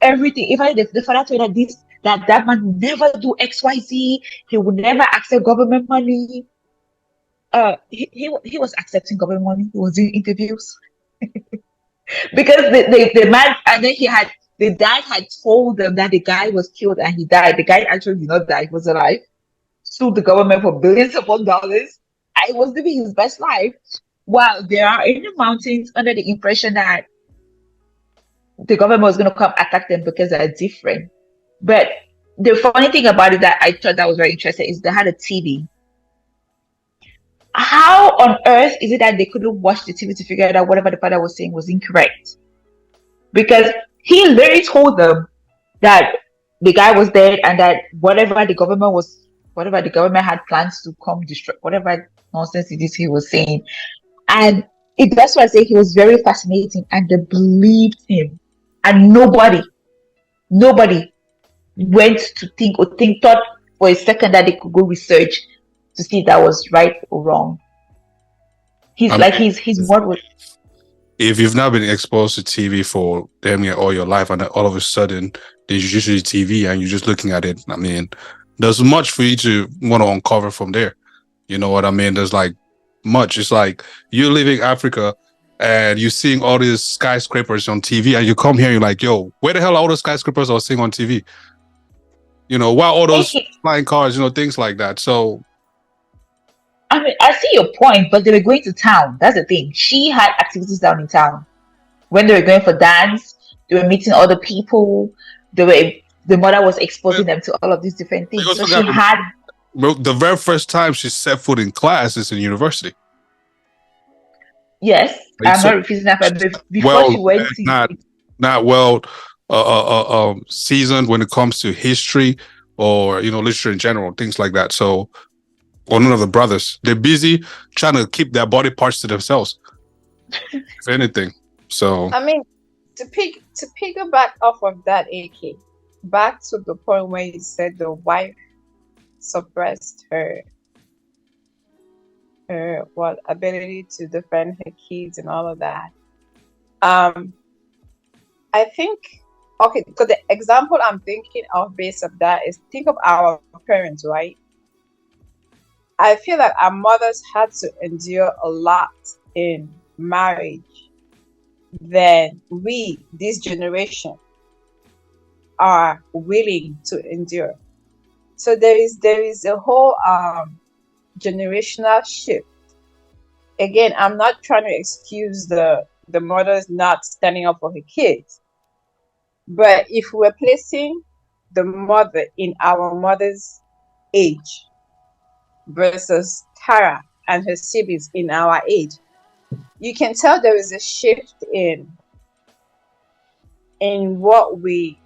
everything, even the father told her that man will never do XYZ, he will never accept government money. He was accepting government money, he was doing interviews. Because the man, and then the dad had told them that the guy was killed and he died. The guy actually did not die, he was alive. Sued the government for billions upon dollars. I was living his best life. While they are in the mountains under the impression that the government was going to come attack them because they're different. But the funny thing about it that I thought that was very interesting is they had a TV. How on earth is it that they couldn't watch the TV to figure out that whatever the father was saying was incorrect? Because he literally told them that the guy was dead and that whatever the government had plans to come destroy, whatever nonsense it is he was saying. And that's why I say he was very fascinating and they believed him. And nobody went to thought for a second that they could go research to see if that was right or wrong. He's what was. If you've not been exposed to TV for damn near all your life, and all of a sudden there's usually TV and you're just looking at it, I mean, there's much for you to want to uncover from there. You know what I mean? There's like much. It's like you're leaving Africa and you're seeing all these skyscrapers on TV, and you come here and you're like, yo, where the hell are all those skyscrapers I was seeing on TV? You know, why all those flying cars, things like that. So I mean, I see your point, but they were going to town. That's the thing. She had activities down in town. When they were going for dance, they were meeting other people. The mother was exposing them to all of these different things. So she had. The very first time she set foot in class is in university. Yes, I'm not refusing that, but before she went to not well seasoned when it comes to history or literature in general, things like that. So, or none of the brothers, they're busy trying to keep their body parts to themselves, if anything. So I mean, to piggyback off of that, AK, back to the point where you said the wife suppressed her ability to defend her kids and all of that. I think, okay, because the example I'm thinking of based on that is, think of our parents, right? I feel like our mothers had to endure a lot in marriage than we, this generation. are willing to endure. So there is a whole generational shift. Again, I'm not trying to excuse the mothers not standing up for her kids, but if we're placing the mother in our mother's age versus Tara and her siblings in our age, you can tell there is a shift in what we,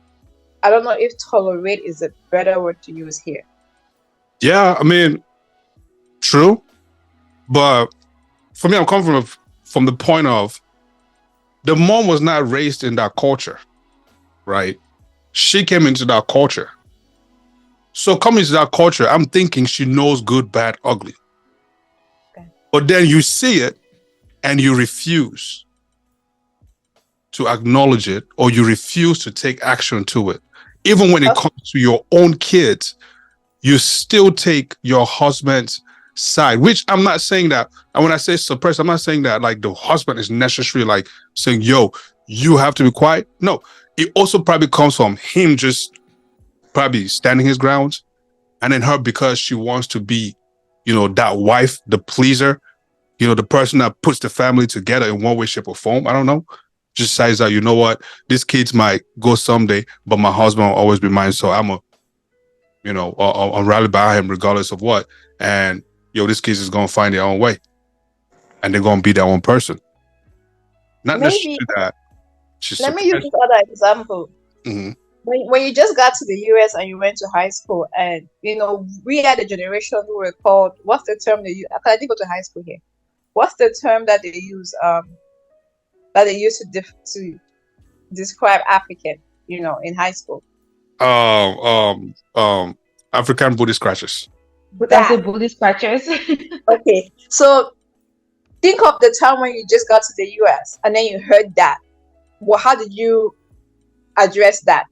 I don't know if tolerate is a better word to use here. Yeah, I mean, true. But for me, I'm coming from the point of the mom was not raised in that culture, right? She came into that culture. So coming into that culture, I'm thinking she knows good, bad, ugly. Okay. But then you see it and you refuse to acknowledge it, or you refuse to take action to it. Even when it comes to your own kids, you still take your husband's side, which I'm not saying that. And when I say suppress, I'm not saying that like the husband is necessarily like saying, yo, you have to be quiet. No, it also probably comes from him just probably standing his grounds. And then her, because she wants to be, that wife, the pleaser, the person that puts the family together in one way, shape, or form. I don't know. Just says that, you know what, these kids might go someday, but my husband will always be mine. So I'm I'll rally behind him regardless of what. And this kids is gonna find their own way, and they're gonna be their own person. Not Maybe necessarily that. let me use this other example. Mm-hmm. When you just got to the US and you went to high school, and we had a generation who were called, what's the term they use? I didn't go to high school here. What's the term that they use to describe African, in high school? African booty scratchers. That's the booty scratchers. Okay, so think of the time when you just got to the US and then you heard that. Well, how did you address that?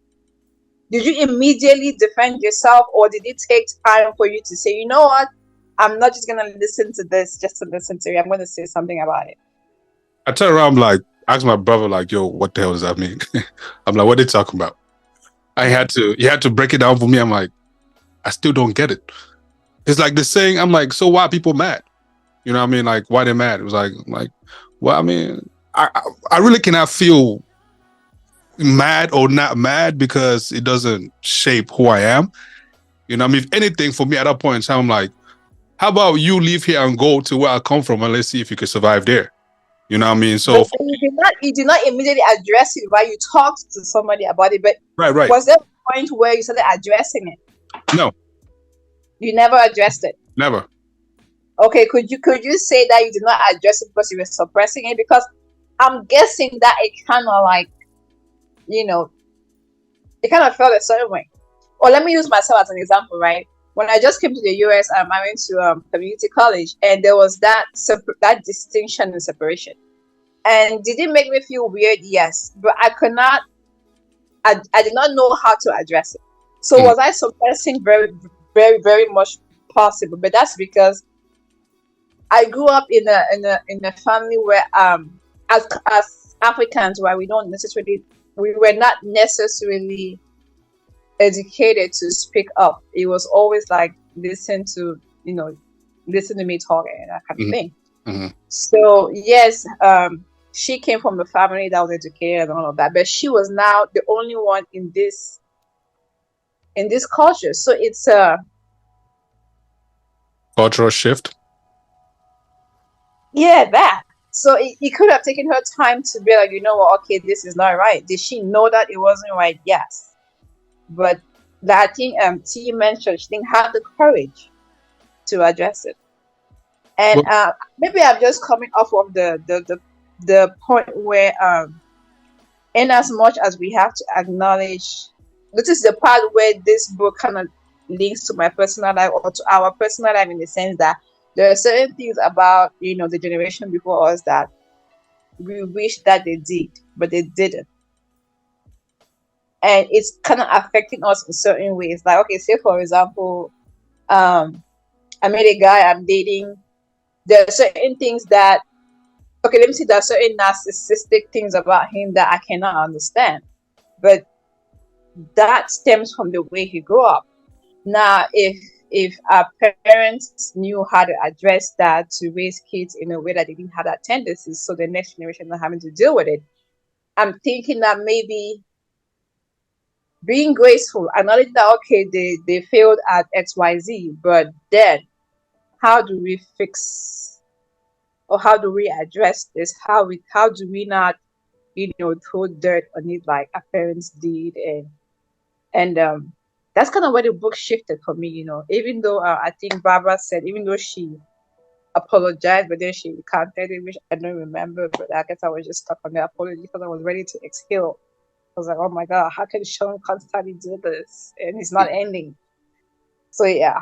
Did you immediately defend yourself, or did it take time for you to say, you know what, I'm not just going to listen to this just to listen to it. I'm going to say something about it. I turn around, I'm like, ask my brother, like, yo, what the hell does that mean? I'm like, what are they talking about? He had to break it down for me. I'm like, I still don't get it. It's like the saying, I'm like, so why are people mad? You know what I mean? Like, why they're mad? It was like, well, I mean, I really cannot feel mad or not mad because it doesn't shape who I am. You know what I mean? If anything, for me at that point in time, I'm like, how about you leave here and go to where I come from and let's see if you can survive there. You know what I mean? So you did not immediately address it, right? You talked to somebody about it, but right. Was there a point where you started addressing it? No. You never addressed it? Never. Okay, could you say that you did not address it because you were suppressing it? Because I'm guessing that it kind of like, it kind of felt a certain way. Or let me use myself as an example, right? When I just came to the US, I went to community college, and there was that distinction and separation. And did it make me feel weird? Yes, but I could not. I did not know how to address it. So was I suppressing? Very, very, very much possible. But that's because I grew up in a family where as Africans, where we were not necessarily educated to speak up. It was always like listen to me talk and that kind of thing. Mm-hmm. So yes, she came from a family that was educated and all of that, but she was now the only one in this culture. So it's a cultural shift. Yeah, that. So it could have taken her time to be like, okay, this is not right. Did she know that it wasn't right? Yes. But that thing T mentioned, she didn't have the courage to address it. And maybe I'm just coming off of the point where in as much as we have to acknowledge, this is the part where this book kind of links to my personal life or to our personal life, in the sense that there are certain things about the generation before us that we wish that they did, but they didn't. And it's kind of affecting us in certain ways. Like, okay, say for example, I met a guy I'm dating. There are certain things that, okay, let me see, there are certain narcissistic things about him that I cannot understand. But that stems from the way he grew up. Now, if our parents knew how to address that, to raise kids in a way that they didn't have that tendency, so the next generation not having to deal with it, I'm thinking that maybe being graceful, acknowledge that okay, they failed at XYZ, but then how do we fix, or how do we address this? How do we not, throw dirt on it like our parents did, and that's kind of where the book shifted for me. Even though I think Barbara said, even though she apologized, but then she recanted it, which I don't remember, but I guess I was just stuck on the apology because I was ready to exhale. I was like, oh my God, how can Sean constantly do this? And it's not ending. So, yeah.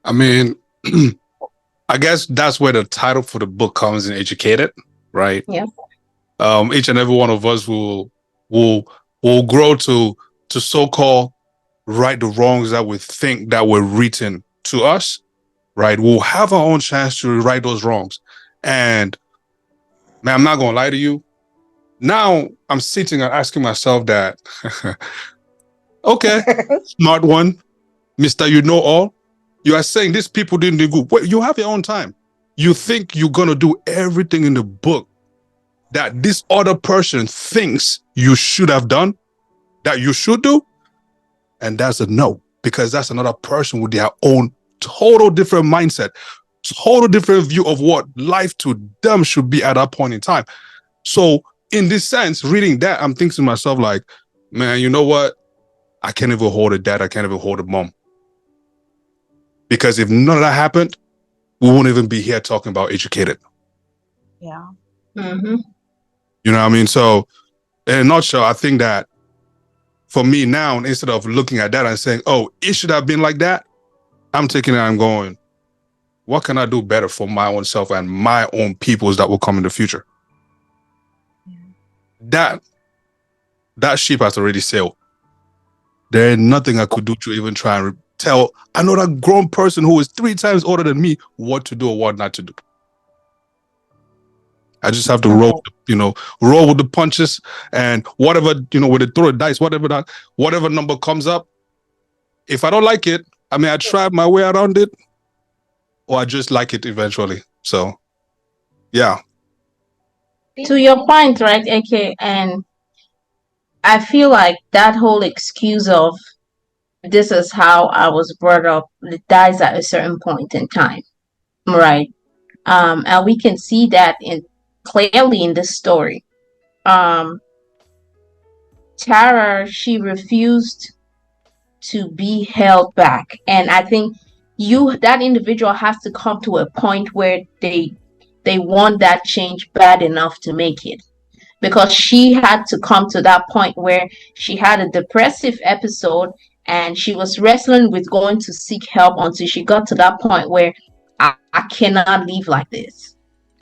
I mean, I guess that's where the title for the book comes in, Educated, right? Yeah. Each and every one of us will grow to so-called right the wrongs that we think that were written to us, right? We'll have our own chance to right those wrongs. And man, I'm not gonna lie to you. Now I'm sitting and asking myself that, okay, smart one, Mr. You know all. You are saying these people didn't do good. Well, you have your own time. You think you're gonna do everything in the book that this other person thinks you should have done, that you should do? And that's a no, because that's another person with their own total different mindset, total different view of what life to them should be at that point in time. So in this sense, reading that, I'm thinking to myself like, man, you know what? I can't even hold a dad. I can't even hold a mom. Because if none of that happened, we won't even be here talking about Educated. Yeah. Mm-hmm. You know what I mean? So in a nutshell, I think that for me now, instead of looking at that and saying, oh, it should have been like that, I'm taking it and I'm going, what can I do better for my own self and my own peoples that will come in the future? Yeah. That ship has already sailed. There ain't nothing I could do to even try and tell another grown person who is 3 times older than me what to do or what not to do. I just have to roll with the punches, and whatever, when they throw a dice, whatever number comes up, if I don't like it, I mean, I try my way around it, or I just like it eventually. So, yeah. To your point, right, AK, and I feel like that whole excuse of this is how I was brought up dies at a certain point in time, right? And we can see that clearly in this story. Tara, she refused to be held back, and I think that individual has to come to a point where they want that change bad enough to make it, because she had to come to that point where she had a depressive episode and she was wrestling with going to seek help until she got to that point where I cannot live like this.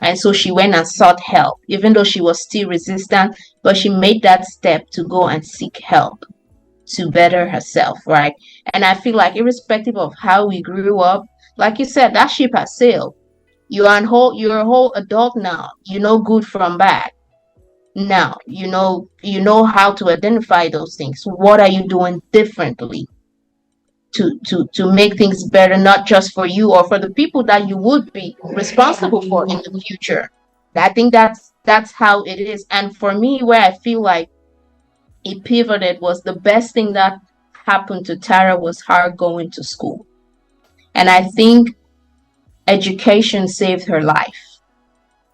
And so she went and sought help, even though she was still resistant, but she made that step to go and seek help to better herself, right? And I feel like irrespective of how we grew up, like you said, that ship has sailed. You're a whole adult now. You know good from bad. Now, you know how to identify those things. What are you doing differently to make things better, not just for you or for the people that you would be responsible for in the future? I think that's how it is. And for me, where I feel like it pivoted was the best thing that happened to Tara was her going to school. And I think education saved her life.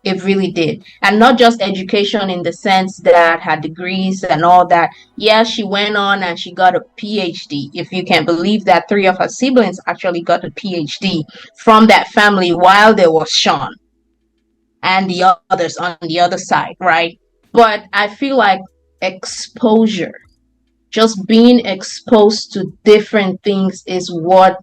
It really did. And not just education in the sense that her degrees and all that. Yeah, she went on and she got a PhD. If you can believe that 3 of her siblings actually got a PhD from that family while there was Sean and the others on the other side, right? But I feel like exposure, just being exposed to different things is what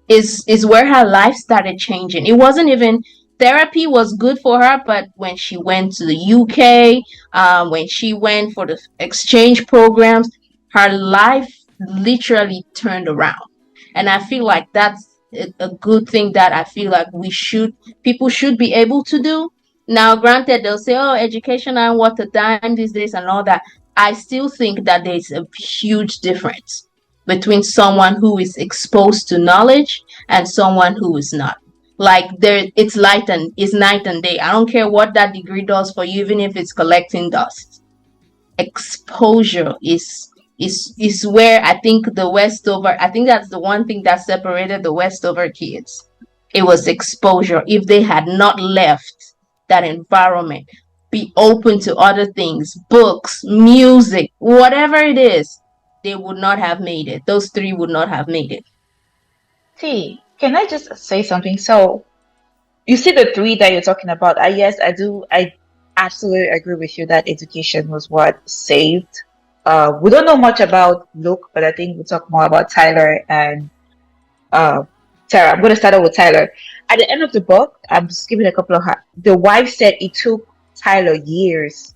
is where her life started changing. It wasn't even therapy was good for her, but when she went to the UK, when she went for the exchange programs, her life literally turned around. And I feel like that's a good thing that I feel like people should be able to do. Now, granted, they'll say, oh, education and what a dime these days and all that. I still think that there's a huge difference between someone who is exposed to knowledge and someone who is not. Like there, it's night and day. I don't care what that degree does for you, even if it's collecting dust. Exposure is where I think the Westover. I think that's the one thing that separated the Westover kids. It was exposure. If they had not left that environment, be open to other things, books, music, whatever it is, they would not have made it. Those three would not have made it. See, can I just say something? So you see the three that you're talking about. Yes, I do. I absolutely agree with you that education was what saved. We don't know much about Luke, but I think we'll talk more about Tyler and uh, Tara. I'm going to start out with Tyler. At the end of the book, I'm just giving a couple of. The wife said it took Tyler years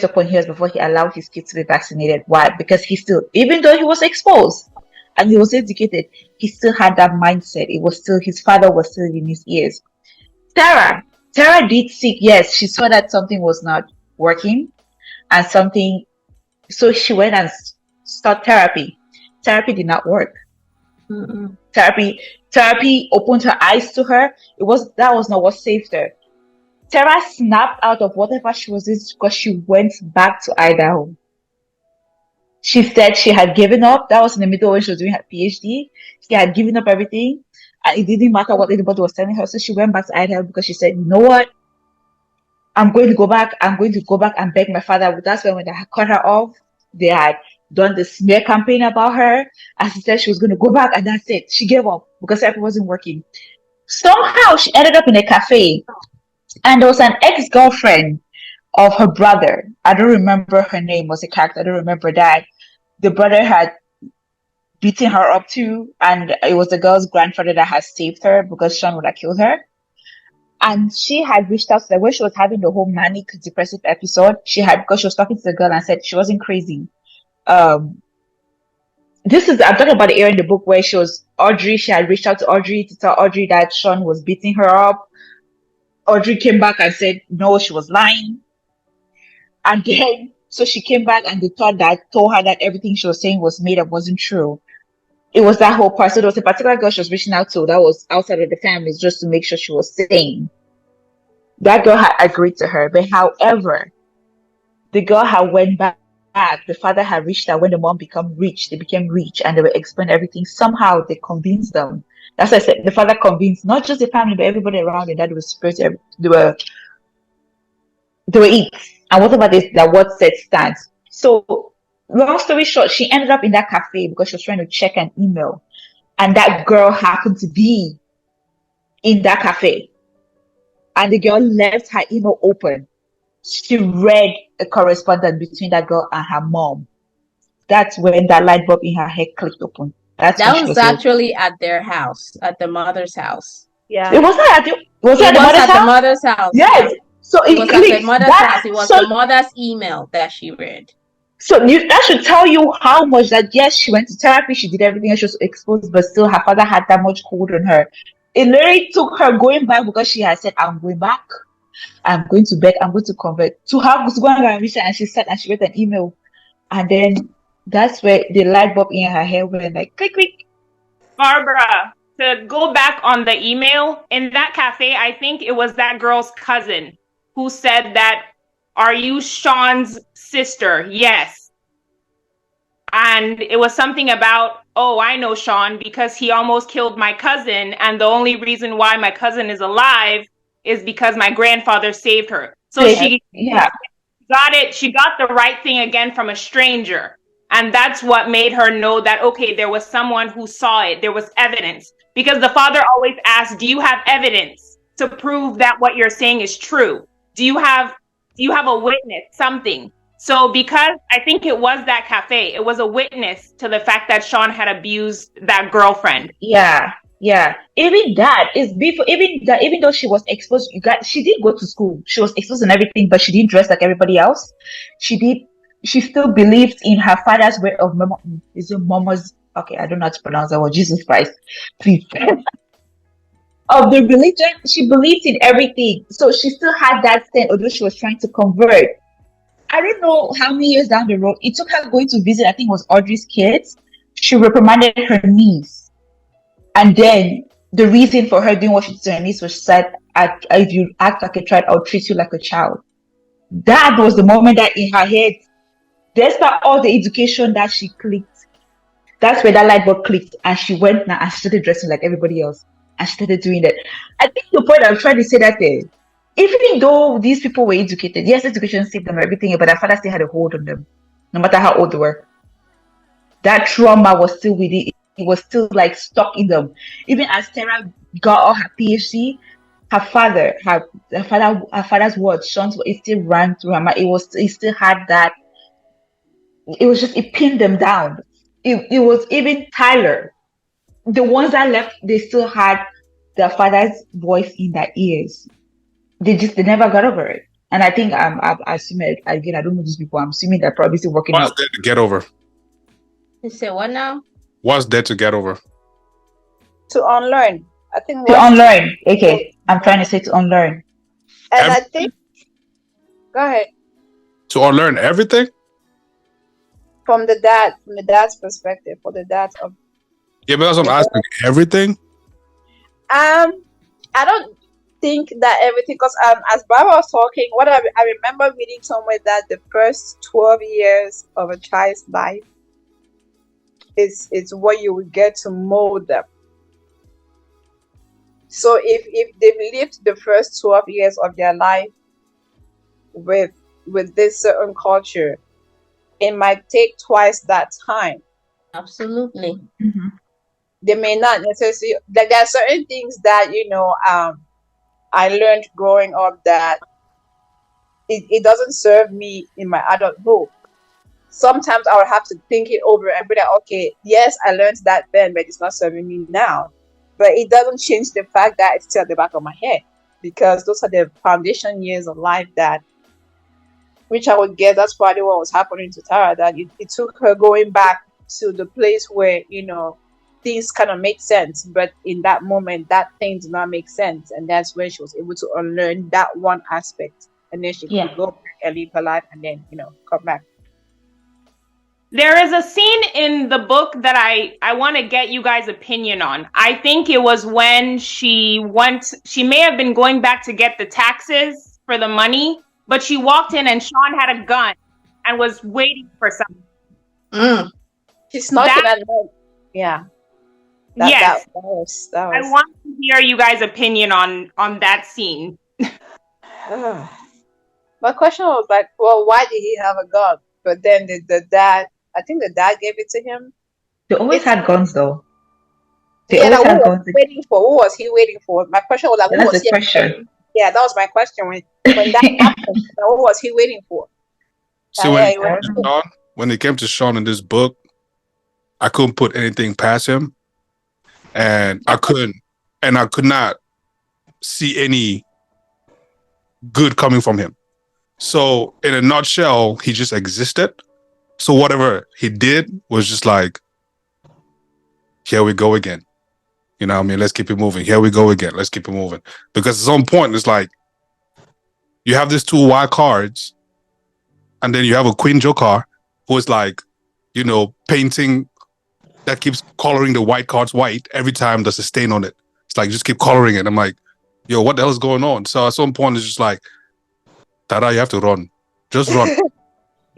upon years before he allowed his kids to be vaccinated. Why? Because he still, even though he was exposed and he was educated, he still had that mindset. It was still, his father was still in his ears. Tara did seek, yes, she saw that something was not working and something, so she went and sought therapy. Therapy did not work. Mm-mm. Therapy opened her eyes to her. That was not what saved her. Tara snapped out of whatever she was in because she went back to Idaho. She said she had given up. That was in the middle when she was doing her PhD. She had given up everything. And it didn't matter what anybody was telling her. So she went back to Idaho because she said, you know what? I'm going to go back. I'm going to go back and beg my father. That's when they had cut her off. They had done the smear campaign about her. And she said she was going to go back, and that's it. She gave up because everything wasn't working. Somehow she ended up in a cafe. And there was an ex-girlfriend of her brother. I don't remember her name, was a character. I don't remember that. The brother had beaten her up too, and it was the girl's grandfather that had saved her because Sean would have killed her. And she had reached out to them when she was having the whole manic depressive episode. Because she was talking to the girl and said she wasn't crazy. I'm talking about the area in the book where she had reached out to Audrey to tell Audrey that Sean was beating her up. Audrey came back and said no, she was lying. And then so she came back and they told her that everything she was saying was made up, wasn't true. It was that whole part. So there was a particular girl she was reaching out to that was outside of the family just to make sure she was sane. That girl had agreed to her, but however, the girl had went back. The father had reached out when the mom became rich. They became rich and they were explaining everything. Somehow they convinced them. That's why I said the father convinced not just the family but everybody around it that it was spiritual. They were it. And whatever that word said stands. So long story short, she ended up in that cafe because she was trying to check an email. And that girl happened to be in that cafe. And the girl left her email open. She read a correspondence between that girl and her mom. That's when that light bulb in her head clicked open. That was actually at their house, at the mother's house. Yeah. It was not at the mother's house. Yes. Yeah. So it was at the mother's house. It was the mother's email that she read. So that should tell you how much that, yes, she went to therapy, she did everything, she was exposed, but still her father had that much hold on her. It literally took her going back because she had said, I'm going back. I'm going to bed. I'm going to convert. To have to go and reach her, and she said, and she read an email. And then that's where the light bulb in her head went like, click, click. Barbara, to go back on the email, in that cafe, I think it was that girl's cousin who said that, are you Sean's sister? Yes. And it was something about, oh, I know Sean because he almost killed my cousin. And the only reason why my cousin is alive is because my grandfather saved her. So she got it. She got the right thing again from a stranger. And that's what made her know that, okay, there was someone who saw it. There was evidence. Because the father always asked, do you have evidence to prove that what you're saying is true? Do you have a witness, something? So because I think it was that cafe, it was a witness to the fact that Sean had abused that girlfriend. Yeah. Even that is before. Even though she was exposed, she did go to school. She was exposed and everything, but she didn't dress like everybody else. She still believed in her father's way of mama's. Okay, I don't know how to pronounce that word. Jesus Christ, please. Of the religion, she believed in everything. So she still had that sense, although she was trying to convert. I don't know how many years down the road, it took her going to visit, I think it was Audrey's kids. She reprimanded her niece. And then the reason for her doing what she did to her niece was said, if you act like a child, I'll treat you like a child. That was the moment that in her head, despite all the education that she clicked, that's where that light bulb clicked. And she went now and she started dressing like everybody else. And she started doing that. I think the point I'm trying to say that there, even though these people were educated, yes, education saved them everything, but their father still had a hold on them, no matter how old they were. That trauma was still with it. It was still like stuck in them. Even as Tara got all her PhD, her father's words, Sean's, it still ran through her mind. It still had that. It pinned them down. It was even Tyler. The ones that left, they still had their father's voice in their ears. They never got over it. And I think I assume it, again, I don't know these people. I'm assuming they're probably still working What's out. there to get over? You say what now? What's there to get over? To unlearn. I think To unlearn. Okay, I'm trying to say to unlearn. And I think, go ahead. To unlearn everything? From the dad's perspective, for the dad's of. Yeah, but that's what I'm asking. Everything? I don't think that everything, because as Barbara was talking, what I remember reading somewhere that the first 12 years of a child's life is what you will get to mold them. So if they've lived the first 12 years of their life with this certain culture, it might take twice that time. Absolutely. Mm-hmm. They may not necessarily, like, there are certain things that I learned growing up that it doesn't serve me in my adulthood. Sometimes I would have to think it over and be like, okay, yes, I learned that then, but it's not serving me now. But it doesn't change the fact that it's still at the back of my head, because those are the foundation years of life that, which I would guess that's probably what was happening to Tara, that it took her going back to the place where, things kind of make sense. But in that moment, that thing did not make sense. And that's when she was able to unlearn that one aspect. And then she could go back and live her life and then, come back. There is a scene in the book that I want to get you guys' opinion on. I think it was when she may have been going back to get the taxes for the money, but she walked in and Sean had a gun and was waiting for something. She snuck in at night. Yeah. Yes. That was. I want to hear you guys' opinion on that scene. My question was like, well, why did he have a gun? But then the dad, I think the dad gave it to him. They always had guns, though. Who was he waiting for? My question was like, who was he? Question. Yeah, that was my question. When that happened, what was he waiting for? See, when it came to Sean in this book, I couldn't put anything past him. And I could not see any good coming from him. So in a nutshell, he just existed. So whatever he did was just like, here we go again. You know what I mean? Let's keep it moving. Here we go again. Let's keep it moving. Because at some point, it's like, you have these two wild cards, and then you have a Queen Joker who is like, painting, that keeps coloring the white cards white every time there's a stain on it. It's like, just keep coloring it. I'm like, yo, what the hell is going on? So at some point, it's just like, Tara, you have to run. Just run.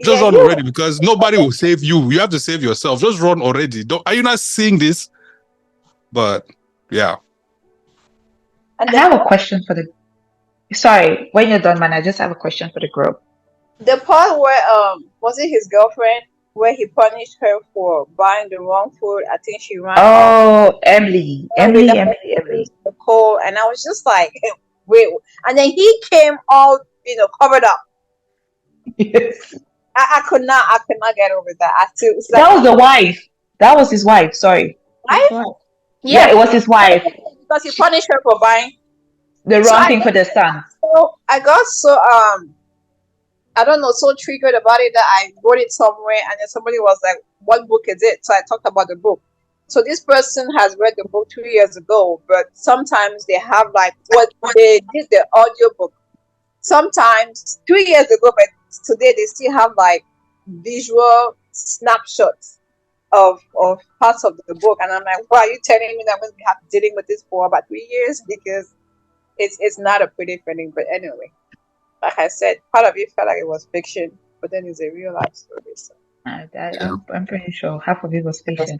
Just run already, because nobody will save you. You have to save yourself. Just run already. Are you not seeing this? But, yeah. I have a question for Sorry, when you're done, man, I just have a question for the group. The part where, was it his girlfriend, where he punished her for buying the wrong food? I think she ran. Oh, Emily. The coal, and I was just like, wait. And then he came all, covered up. Yes. I could not get over that. That was the wife. That was his wife. Sorry. Wife? Yeah, it was his wife. Because he punished her for buying the wrong thing for the son. So I got I don't know, so triggered about it that I wrote it somewhere, and then somebody was like, what book is it? So I talked about the book. So this person has read the book 2 years ago, but sometimes they have like what they did the audio book. Sometimes 2 years ago, but today they still have like visual snapshots of parts of the book, and I'm like, why are you telling me that I'm going to be dealing with this for about 3 years? Because it's not a pretty feeling. But anyway, like I said, part of it felt like it was fiction, but then it's a real life story. So. Yeah. I'm pretty sure half of it was fiction.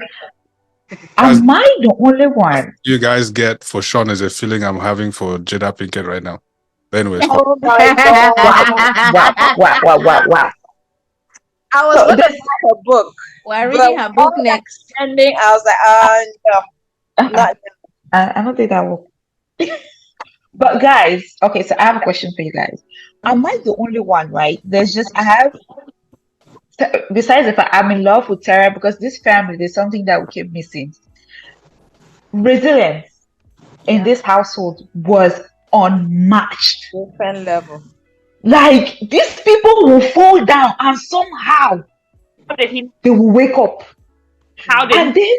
Guys, Am I the only one? you guys get for Sean is a feeling I'm having for Jada Pinkett right now. But anyways, Oh my god! Wow. I was So going to this, buy her book, We're but reading her book next. ending, I was like, no, not. I don't think that will. But guys, okay, so I have a question for you guys. Am I the only one, right? I have, besides if I'm in love with Tara, because this family, there's something that we keep missing. Resilience in Yeah, this household was unmatched. different level. Like, these people will fall down and somehow How did he? they will wake up. How did And then,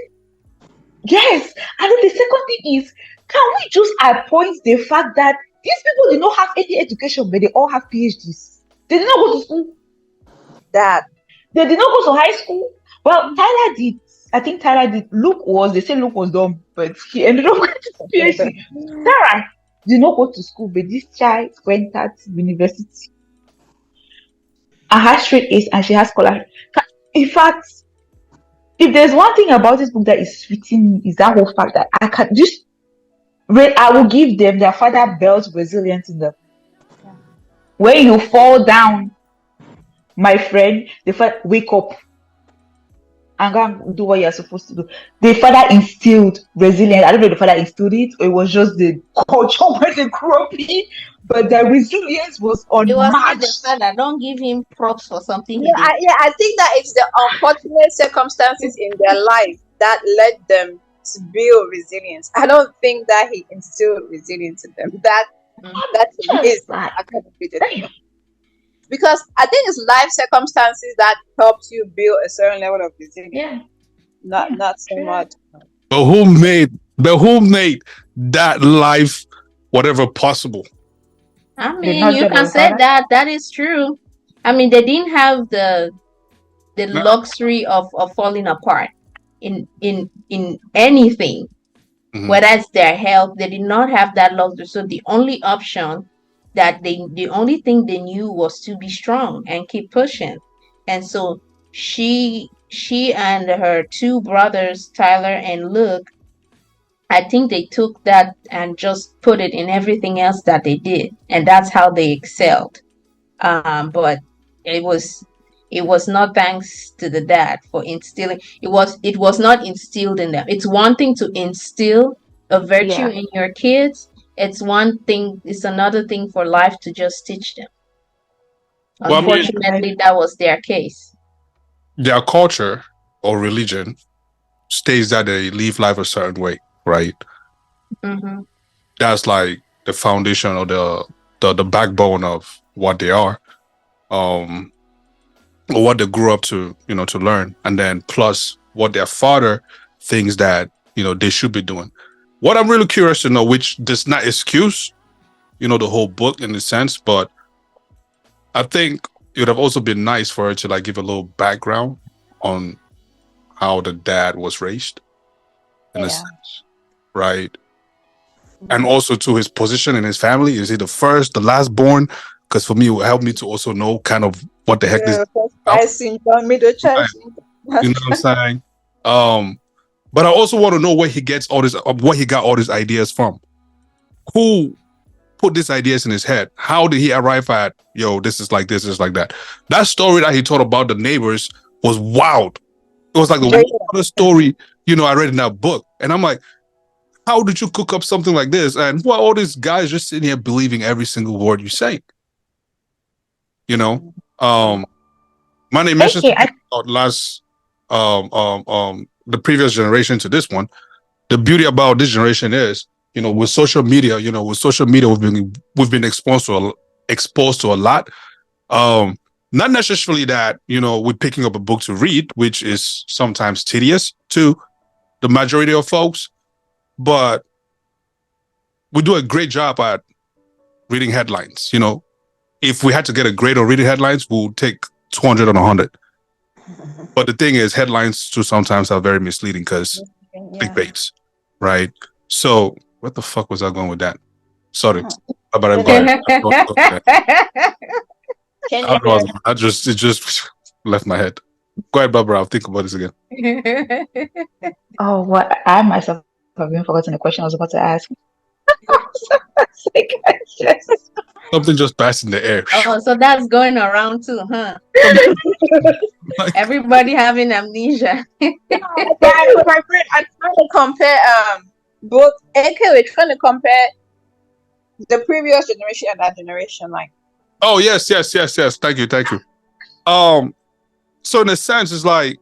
yes, and then the second thing is, can we just appoint the fact that these people did not have any education, but they all have PhDs? They did not go to school. That They did not go to high school. Well, Tyler did. I think Tyler did. They say Luke was dumb, but he ended up going to PhD. Tara did not go to school, but this child went at university. And has straight A's and she has scholarship. In fact, if there's one thing about this book that is sweeting me, is that whole fact that I can just I will give them their father built resilience in them. When you fall down, my friend, the father wake up and go and do what you're supposed to do. The father instilled resilience. I don't know if the father instilled it or it was just the culture where they grew up in, but the resilience was It was not the unmatched. father. Don't give him props for something he yeah, did. I think that it's the unfortunate circumstances in their life that led them to build resilience. I don't think that he instilled resilience in them. That is Like, attributed, because I think it's life circumstances that helps you build a certain level of resilience. yeah. Not so True. much. but who made that life whatever possible? I Did mean, not you get can the say father. that. That is true. I mean, they didn't have the No. luxury of falling apart in anything, Mhm. whether it's their health. They did not have that luxury. So the only option the only thing they knew was to be strong and keep pushing. And so she and her two brothers, Tyler and Luke, I think they took that and just put it in everything else that they did, and that's how they excelled. But it was it was not thanks to the dad for instilling. It was not instilled in them. It's one thing to instill a virtue Yeah. in your kids. It's one thing. It's another thing for life to just teach them. Well, I mean, Unfortunately, that was their case. their culture or religion states that they live life a certain way, right? Hmm. That's like the foundation or the backbone of what they are, or what they grew up to learn, and then plus what their father thinks that they should be doing. What I'm really curious to know, which does not excuse the whole book in a sense, but I think it would have also been nice for her to like give a little background on how the dad was raised in a Yeah. sense, right? And also to his position in his family. Is he the first, the last born? Because for me, it will help me to also know kind of what the heck this Yeah, first about. child syndrome, middle child Right. syndrome. You know what I'm saying? But I also want to know where he gets all this, what he got all these ideas from. Who put these ideas in his head? How did he arrive at, this is like this is like that? That story that he told about the neighbors was wild. It was like the wildest story, I read in that book. And I'm like, how did you cook up something like this? And who are all these guys just sitting here believing every single word you say? My name mentions Okay. about last the previous generation to this one. The beauty about this generation is, with social media, we've been exposed to a lot. Not necessarily that, we're picking up a book to read, which is sometimes tedious to the majority of folks, but we do a great job at reading headlines, if we had to get a grade on reading headlines, we'll take 200 on 100. But the thing is, headlines too sometimes are very misleading because clickbaits, right? So what the fuck was I going with that? Sorry, but I'm going. I just it just left my head. Go ahead, Barbara. I'll think about this again. Oh, what I myself have been forgotten the question I was about to ask. Something just passed in the air. Oh, so that's going around too, huh? Like, Everybody having amnesia. Yeah, with my friend, I'm trying to compare both. Okay, we're trying to compare the previous generation and that generation. Like, oh yes. Thank you. So in a sense, it's like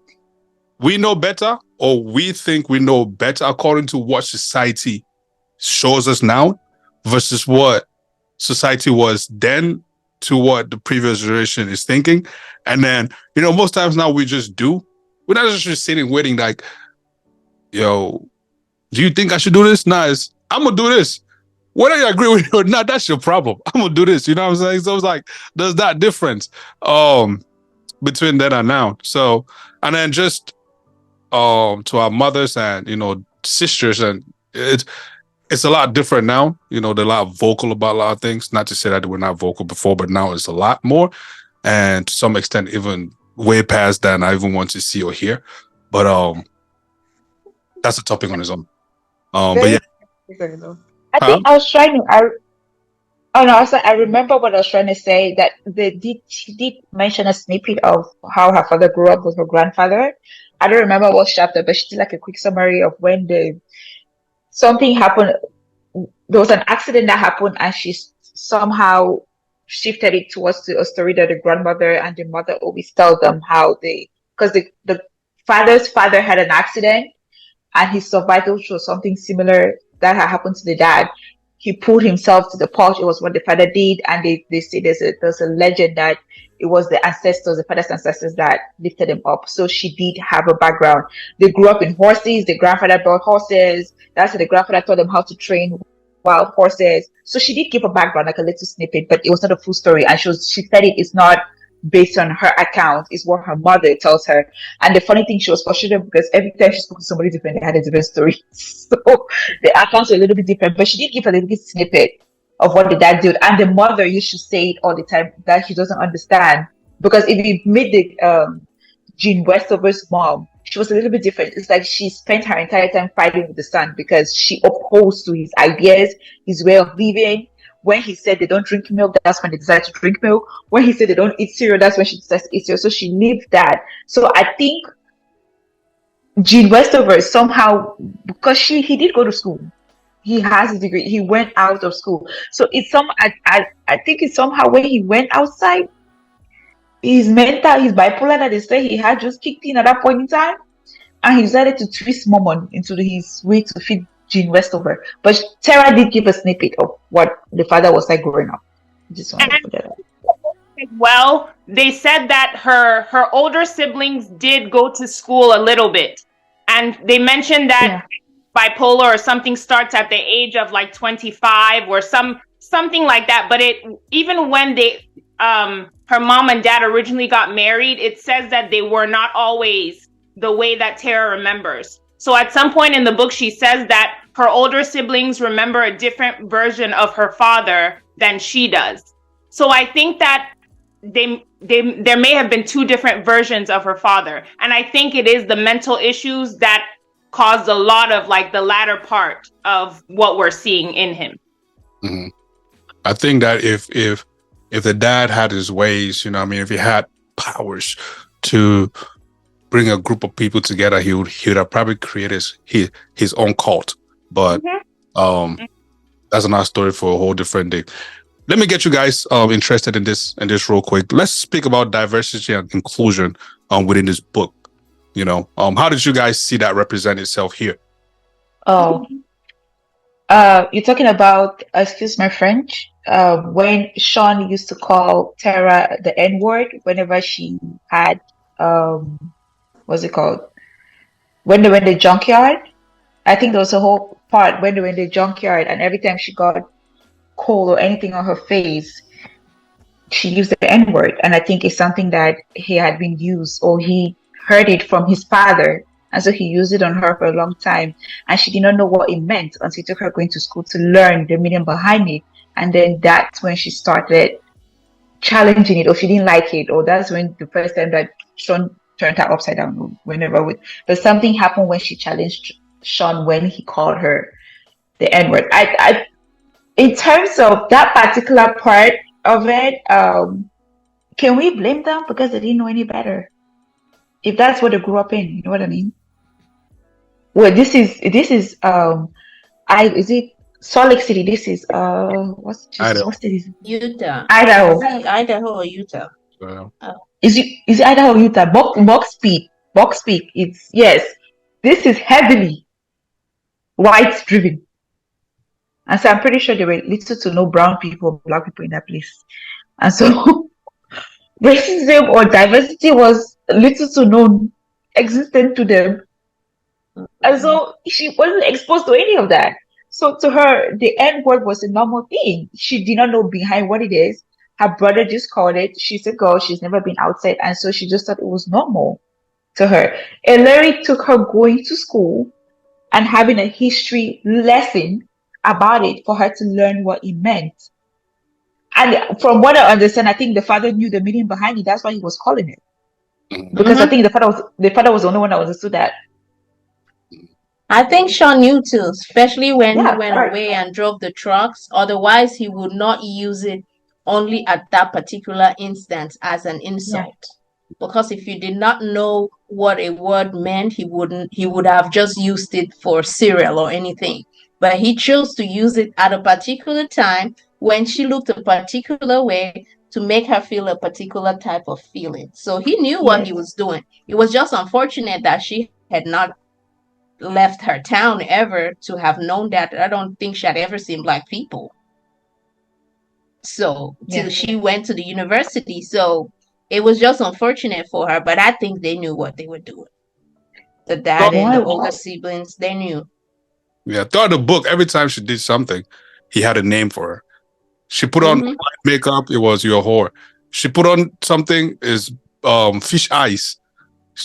we know better, or we think we know better according to what society shows us now, versus what society was then to what the previous generation is thinking. And then, most times now we just do. We're not just sitting waiting like, yo, do you think I should do this? Nah, I'm gonna do this. Whether you agree with it or not, that's your problem. I'm gonna do this. You know what I'm saying? So it's like there's that difference between then and now. So, and then just to our mothers and sisters, and it's a lot different now. They're a lot vocal about a lot of things. Not to say that they were not vocal before, but now it's a lot more, and to some extent even way past than I even want to see or hear. But that's a topic on its own. But yeah, I think I was trying to. I remember what I was trying to say, that she did mention a snippet of how her father grew up with her grandfather. I don't remember what chapter, but she did like a quick summary of when something happened. There was an accident that happened, and she somehow shifted it towards a story that the grandmother and the mother always tell them how because the father's father had an accident and he survived, which was something similar that had happened to the dad. He pulled himself to the porch. It was what the father did, and they say there's a legend that it was the father's ancestors that lifted him up. So she did have a background. They grew up in horses. The grandfather brought horses. That's how the grandfather taught them how to train wild horses. So she did give a background, like a little snippet, but it was not a full story. And she said it's not based on her account, it's what her mother tells her. And the funny thing, she was frustrated because every time she spoke to somebody different, they had a different story. So the accounts were a little bit different, but she did give a little bit snippet of what the dad did. And the mother used to say it all the time that she doesn't understand, because if you meet the Jean Westover's mom, she was a little bit different. It's like she spent her entire time fighting with the son because she opposed to his ideas, his way of living. When he said they don't drink milk, that's when they decided to drink milk. When he said they don't eat cereal, that's when she decided to eat cereal. So she lived that. So I think Jean Westover somehow, because he did go to school, he has his degree, he went out of school. So it's I think it's somehow when he went outside, his bipolar that they say he had just kicked in at that point in time, and he decided to twist Mormon into his way to fit Jean Westover. But Tara did give a snippet of what the father was like growing up. Just wanted to put that out. Well, they said that her older siblings did go to school a little bit, and they mentioned that bipolar or something starts at the age of like 25 or something like that. But even when her mom and dad originally got married, it says that they were not always the way that Tara remembers. So at some point in the book, she says that her older siblings remember a different version of her father than she does. So I think that there may have been two different versions of her father. And I think it is the mental issues that caused a lot of like the latter part of what we're seeing in him. Mm-hmm. I think that if the dad had his ways, if he had powers to bring a group of people together, he would have probably created his own cult. But that's another story for a whole different day. Let me get you guys interested in this real quick. Let's speak about diversity and inclusion within this book. How did you guys see that represent itself here? Oh, you're talking about, excuse my French, when Sean used to call Tara the N-word whenever she had what's it called? When they went to the junkyard, I think there was a whole part when they went to the junkyard, and every time she got coal or anything on her face, she used the N word, and I think it's something that he had been used, or he heard it from his father, and so he used it on her for a long time, and she did not know what it meant until it took her going to school to learn the meaning behind it, and then that's when she started challenging it, or she didn't like it, or that's when the first time that Sean turned her upside down, whenever with, but something happened when she challenged Sean when he called her the N word. In terms of that particular part of it, can we blame them because they didn't know any better? If that's what they grew up in, you know what I mean? Well, this is is it Salt Lake City? This is Idaho. what's the Utah. Idaho. Idaho or Utah. Is it Idaho or Utah? Box Peak. It's yes. This is heavily white driven. And so I'm pretty sure there were little to no brown people, black people in that place. And so racism or diversity was little to no existent to them. And so she wasn't exposed to any of that. So to her, the N word was a normal thing. She did not know behind what it is. Her brother just called it. She's a girl. She's never been outside. And so she just thought it was normal to her. And Larry took her going to school and having a history lesson about it for her to learn what it meant. And from what I understand, I think the father knew the meaning behind it. That's why he was calling it. Because I think the father was the only one that understood that. I think Sean knew too, especially when he went away and drove the trucks. Otherwise, he would not use it only at that particular instance as an insult. Because if you did not know what a word meant, he would have just used it for cereal or anything. But he chose to use it at a particular time when she looked a particular way to make her feel a particular type of feeling. So he knew what he was doing. It was just unfortunate that she had not left her town ever to have known that. I don't think she had ever seen black people. So till she went to the university. So it was just unfortunate for her, but I think they knew what they were doing. The dad and the older siblings, they knew. Yeah, throughout the book, every time she did something, he had a name for her. She put on makeup, it was your whore. She put on something, is fish eyes.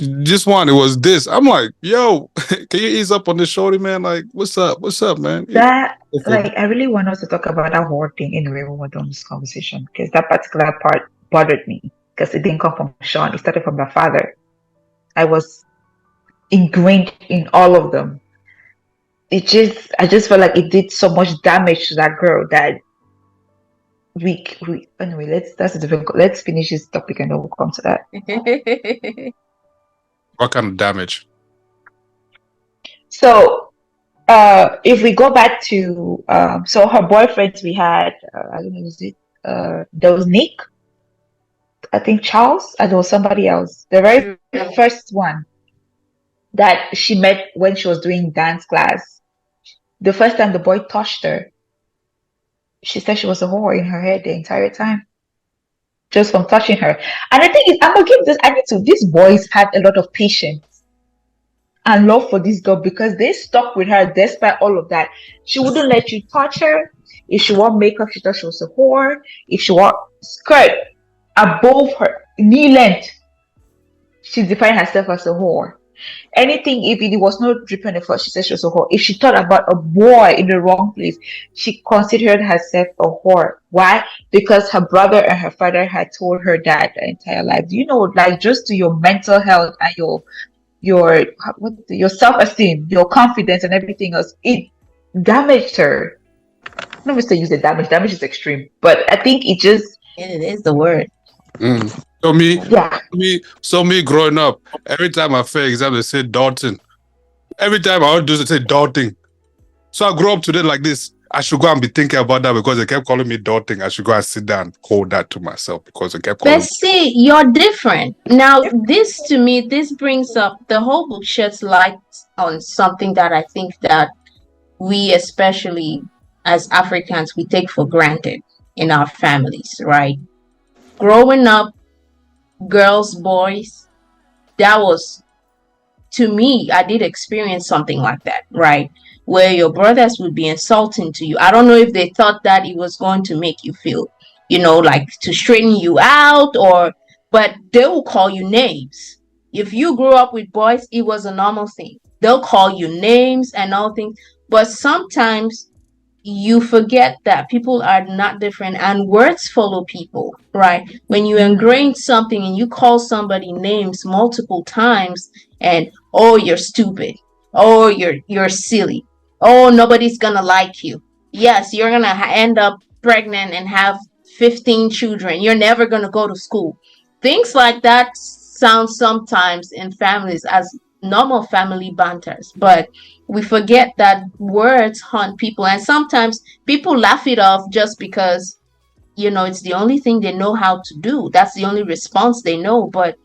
This one, it was this. I'm like, yo, can you ease up on this shorty, man? Like, what's up, man? That, like, I really want us to talk about that whore thing anyway when we're done this conversation, because that particular part bothered me, because it didn't come from Sean. It started from the father. I was ingrained in all of them. I just felt like it did so much damage to that girl that anyway, let's finish this topic and then we'll come to that. What kind of damage? So if we go back to so her boyfriends, we had I don't know, there was Nick, I think Charles, and there was somebody else. The very first one that she met when she was doing dance class, the first time the boy touched her, she said she was a whore in her head the entire time, just from touching her. And I think I'm gonna give this. These boys had a lot of patience and love for this girl because they stuck with her despite all of that. She wouldn't let you touch her. If she wore makeup, she thought she was a whore. If she wore skirt above her knee length, she defined herself as a whore. Anything, if it was not dripping at first, she said she was a whore. If she thought about a boy in the wrong place, she considered herself a whore. Why? Because her brother and her father had told her that the entire life. You know, like just to your mental health and your self-esteem, your confidence, and everything else, it damaged her. Let me say use the damage. Damage is extreme, but I think it is the word. So me growing up, every time I fail exam, they say Dalton. Every time I would do it, they say Dalton. So I grew up today like this. I should go and be thinking about that because they kept calling me Dalton. I should go and sit down and hold that to myself because they kept calling me. But see, you're different. Now, this to me, this brings up, the whole book sheds light on something that I think that we, especially as Africans, we take for granted in our families, right? Growing up, girls, boys, that was, to me, I did experience something like that, right? Where your brothers would be insulting to you. I don't know if they thought that it was going to make you feel, like to straighten you out, but they will call you names. If you grew up with boys, it was a normal thing. They'll call you names and all things. But sometimes you forget that people are not different and words follow people, right? When you ingrain something and you call somebody names multiple times, and oh, you're stupid, oh, you're silly, oh, nobody's gonna like you, yes, you're gonna end up pregnant and have 15 children, you're never gonna go to school. Things like that sound sometimes in families as normal family banters, but we forget that words haunt people, and sometimes people laugh it off just because it's the only thing they know how to do, that's the only response they know. But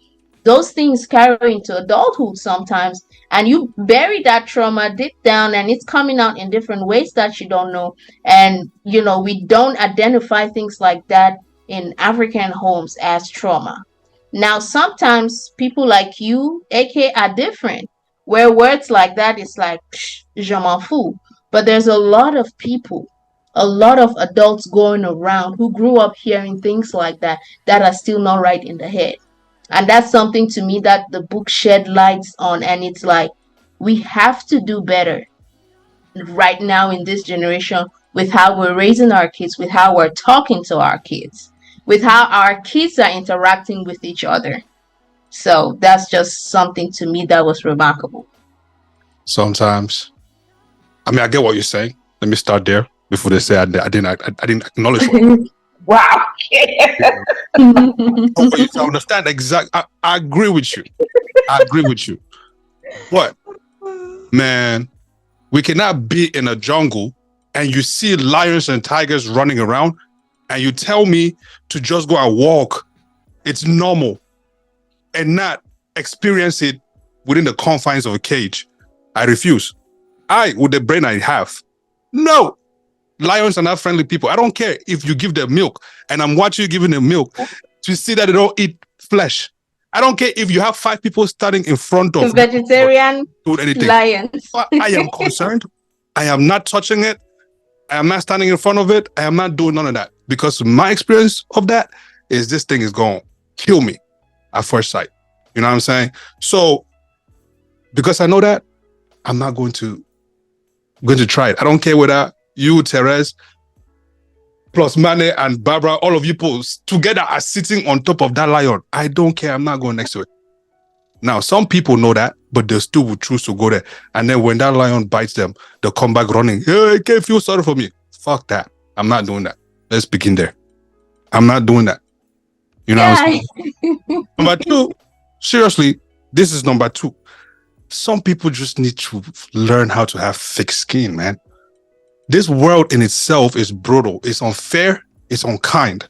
those things carry into adulthood sometimes, and you bury that trauma deep down, and it's coming out in different ways that you don't know. And we don't identify things like that in African homes as trauma. Now sometimes people like you, AK, are different, where words like that is like, "Psh, je m'en fous." But there's a lot of people, a lot of adults going around who grew up hearing things like that are still not right in the head. And that's something to me that the book shed lights on. And it's like, we have to do better right now in this generation with how we're raising our kids, with how we're talking to our kids, with how our kids are interacting with each other. So that's just something to me that was remarkable. Sometimes, I mean, I get what you're saying. Let me start there before they say I didn't acknowledge what. Wow. But you understand exactly. I agree with you. I agree with you. But man, we cannot be in a jungle and you see lions and tigers running around, and you tell me to just go and walk. It's normal, and not experience it within the confines of a cage. I refuse. With the brain I have, no. Lions are not friendly people. I don't care if you give them milk, and I'm watching you giving them milk to see that they don't eat flesh. I don't care if you have 5 people standing in front of vegetarian anything. lions. I am concerned. I am not touching it. I am not standing in front of it. I am not doing none of that, because my experience of that is this thing is going to kill me at first sight. You know what I'm saying? So because I know that, I'm not going to try it. I don't care whether you, Terez, plus Manne and Barbara, all of you together are sitting on top of that lion. I don't care. I'm not going next to it. Now, some people know that, but they still would choose to go there. And then when that lion bites them, they'll come back running. Hey, you can't feel sorry for me. Fuck that. I'm not doing that. Let's begin there. I'm not doing that. You know what I'm saying? Number 2, seriously, this is number 2. Some people just need to learn how to have thick skin, man. This world in itself is brutal. It's unfair. It's unkind.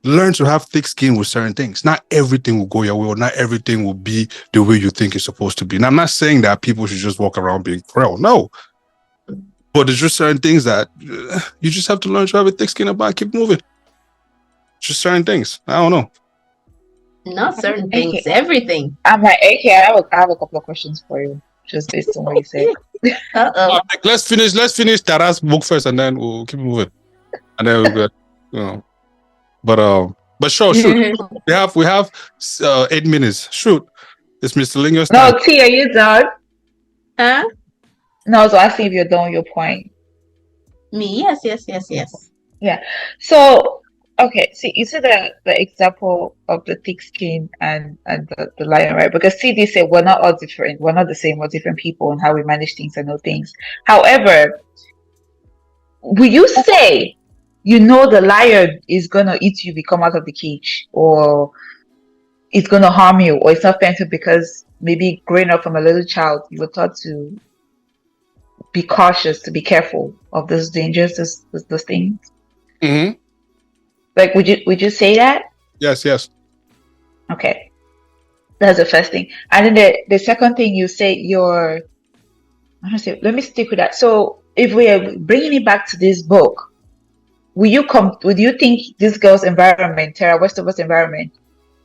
Learn to have thick skin with certain things. Not everything will go your way, or not everything will be the way you think it's supposed to be. And I'm not saying that people should just walk around being frail. No. But there's just certain things that you just have to learn to have a thick skin about. Keep moving. Just certain things. I don't know. Not certain things, everything. I'm like, okay, I have a couple of questions for you, just based on what you said. Uh-oh. Let's finish Tara's book first, and then we'll keep moving. And then we'll get, But sure, shoot. we have 8 minutes. Shoot. It's Mr. Linger's time. No, T, are you done? Huh? No, I was asking if you're done with your point. Me? Yes. Yeah. So, okay. See, you see the example of the thick skin and the lion, right? Because CD said we're not all different. We're not the same. We're different people and how we manage things and know things. However, will you say, the lion is going to eat you if you come out of the cage, or it's going to harm you, or it's not fair to, because maybe growing up from a little child, you were taught to be cautious, to be careful of those dangers, those things? Mm-hmm. Like, would you say that? Yes. Okay. That's the first thing. And then the second thing you say, let me stick with that. So if we are bringing it back to this book, would you think this girl's environment, Tara Westover's environment,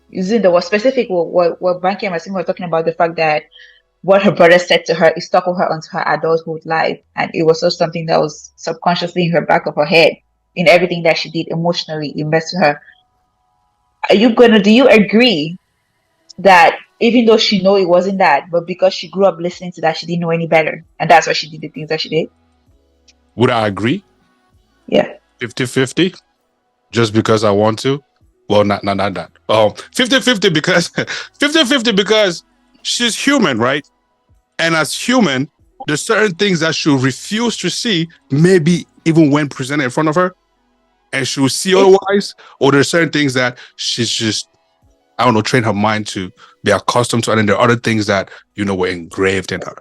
using the word specific, what Banky and Massimo were talking about, the fact that what her brother said to her is stuck with her onto her adulthood life, and it was also something that was subconsciously in her back of her head. in everything that she did emotionally. It messed with her. Do you agree that even though she know it wasn't that, but because she grew up listening to that, she didn't know any better, and that's why she did the things that she did? Would I agree? Yeah. 50-50? Just because I want to? Well, not that. 50-50 because 50-50 because she's human, right? And as human, there's certain things that she'll refuse to see, maybe even when presented in front of her, and she'll see otherwise. Or there's certain things that she's just, I don't know, train her mind to be accustomed to. And then there are other things that, were engraved in her,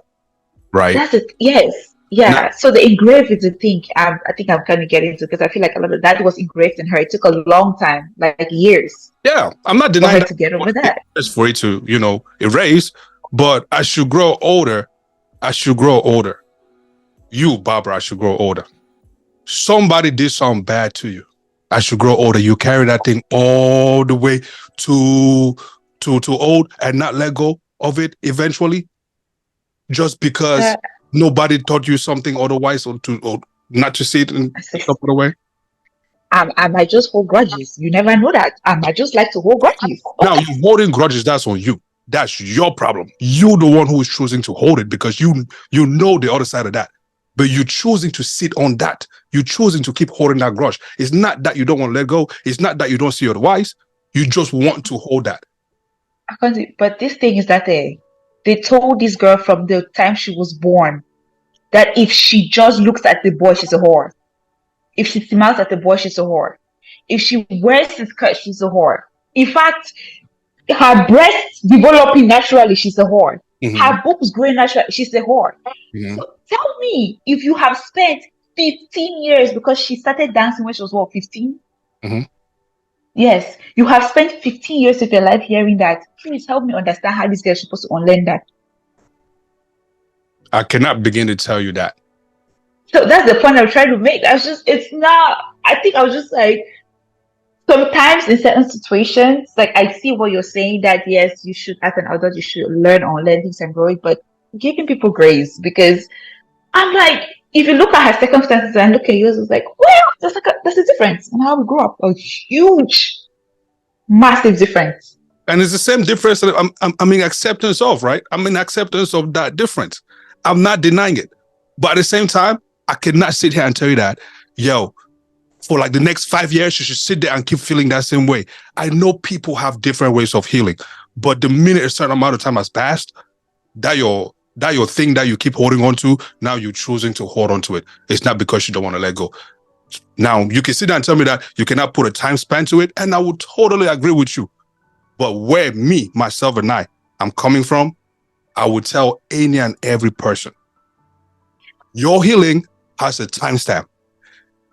right? That's it. Yes. Yeah. Now, so the engraved is the thing I think I'm kind of getting to, because I feel like a lot of that was engraved in her. It took a long time, like years. Yeah. I'm not denying for her that to get over that. It's for it to, erase. But as you grow older, you, Barbara, I should grow older. Somebody did something bad to you. I should grow older. You carry that thing all the way to old and not let go of it eventually, just because nobody taught you something otherwise, or not to see it in some other way. I might just hold grudges. You never know that. I might just like to hold grudges. Now, you holding grudges, that's on you. That's your problem. You the one who is choosing to hold it, because you know the other side of that. But you're choosing to sit on that. You're choosing to keep holding that grudge. It's not that you don't want to let go. It's not that you don't see otherwise. You just want to hold that. But this thing is that they told this girl from the time she was born that if she just looks at the boy, she's a whore. If she smiles at the boy, she's a whore. If she wears his skirt, she's a whore. In fact, her breasts developing naturally, she's a whore. Mm-hmm. Her boobs growing naturally, she's a whore. Mm-hmm. So tell me, if you have spent 15 years, because she started dancing when she was 15? Mm-hmm. Yes, you have spent 15 years of your life hearing that. Please help me understand how this girl is supposed to unlearn that. I cannot begin to tell you that. So that's the point I'm trying to make. I think I was just like, sometimes in certain situations, like I see what you're saying, that yes, you should, as an adult, you should learn or learn things and grow it, but giving people grace, because I'm like, if you look at her circumstances and look at yours, it's like, well, there's a difference in how we grew up, a huge, massive difference. And it's the same difference that I'm in acceptance of, right? I'm in acceptance of that difference. I'm not denying it. But at the same time, I cannot sit here and tell you that, for like the next 5 years, you should sit there and keep feeling that same way. I know people have different ways of healing, but the minute a certain amount of time has passed, that your thing that you keep holding on to, now you're choosing to hold on to it. It's not because you don't want to let go. Now, you can sit there and tell me that you cannot put a time span to it, and I would totally agree with you. But where me, myself, and I'm coming from, I would tell any and every person, your healing has a timestamp.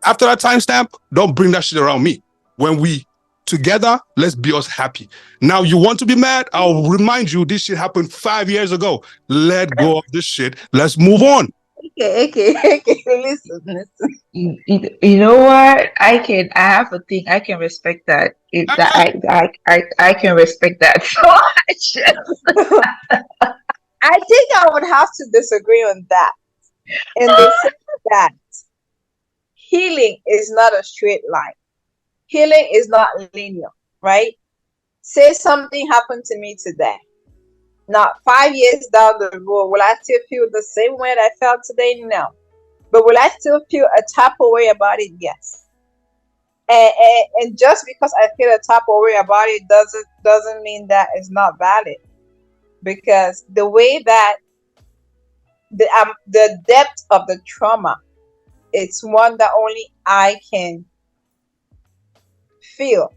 After that timestamp, don't bring that shit around me. When we together, let's be us happy. Now, you want to be mad? I'll remind you, this shit happened 5 years ago. Let go of this shit. Let's move on. Okay. Listen. You know what? I have a thing. I can respect that. I can respect that so much. I think I would have to disagree on that. In the sense that healing is not a straight line. Healing is not linear, right? Say something happened to me today. Now, 5 years down the road, will I still feel the same way that I felt today? No. But will I still feel a type of way about it? Yes. And just because I feel a type of way about it doesn't mean that it's not valid. Because the way that the depth of the trauma, it's one that only I can feel.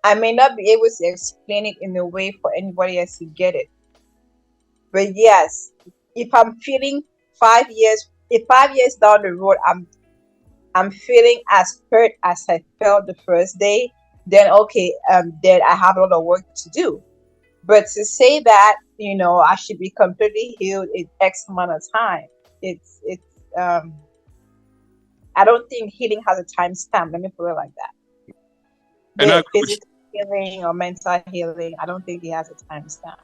I may not be able to explain it in a way for anybody else to get it. But yes, if I'm feeling 5 years down the road, I'm feeling as hurt as I felt the first day, then okay, then I have a lot of work to do. But to say that, I should be completely healed in X amount of time, I don't think healing has a time stamp. Let me put it like that. The physical healing or mental healing, I don't think it has a time stamp.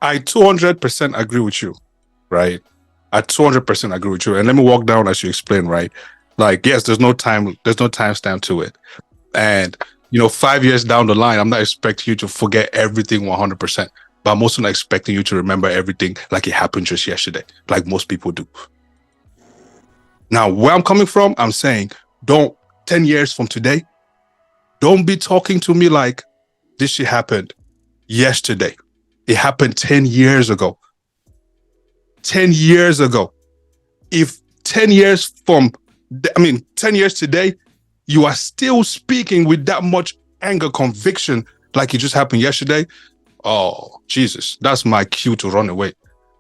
I 200% agree with you, right? I 200% agree with you. And let me walk down as you explain, right? Like, yes, there's no timestamp to it. And 5 years down the line, I'm not expecting you to forget everything 100%, but I'm also not expecting you to remember everything like it happened just yesterday, like most people do. Now, where I'm coming from, I'm saying, 10 years from today, don't be talking to me like this shit happened yesterday. It happened 10 years ago. 10 years ago. If 10 years 10 years today, you are still speaking with that much anger, conviction, like it just happened yesterday, oh, Jesus, that's my cue to run away.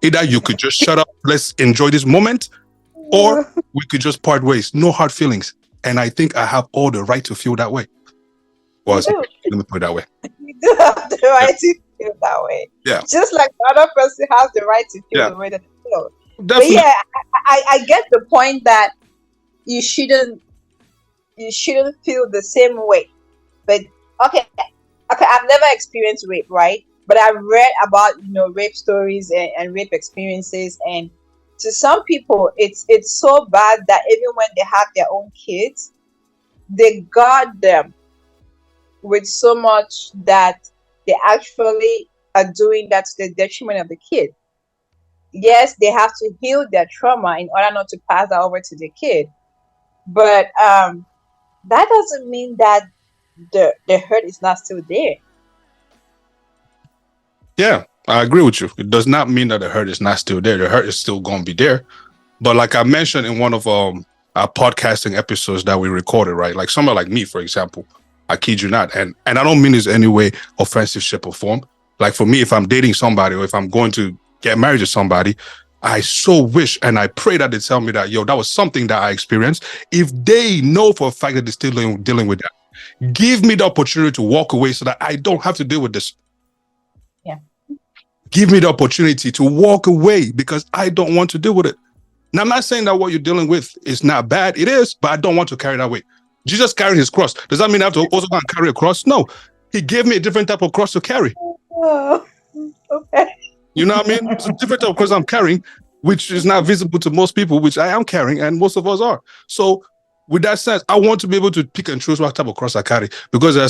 Either you could just shut up, let's enjoy this moment, or we could just part ways. No hard feelings. And I think I have all the right to feel that way. Well, let me put it that way. You do have the right to feel that way. Yeah. Just like the other person has the right to feel the way that they feel. Definitely. But yeah, I get the point that you shouldn't feel the same way. But okay, I've never experienced rape, right? But I've read about rape stories and rape experiences, and to some people it's so bad that even when they have their own kids, they guard them with so much that they actually are doing that to the detriment of the kid. Yes, they have to heal their trauma in order not to pass that over to the kid. But that doesn't mean that the hurt is not still there. Yeah, I agree with you. It does not mean that the hurt is not still there. The hurt is still going to be there. But like I mentioned in one of our podcasting episodes that we recorded, right? Like someone like me, for example, I kid you not. And I don't mean this any way offensive, shape, or form. Like for me, if I'm dating somebody or if I'm going to get married to somebody, I so wish and I pray that they tell me that, that was something that I experienced. If they know for a fact that they're still dealing with that, give me the opportunity to walk away so that I don't have to deal with this. Yeah. Give me the opportunity to walk away because I don't want to deal with it. Now, I'm not saying that what you're dealing with is not bad. It is, but I don't want to carry that weight. Jesus carried his cross. Does that mean I have to also go and carry a cross? No. He gave me a different type of cross to carry. Oh, okay. You know what I mean? It's a different type of cross I'm carrying, which is not visible to most people, which I am carrying, and most of us are. So with that sense, I want to be able to pick and choose what type of cross I carry because there are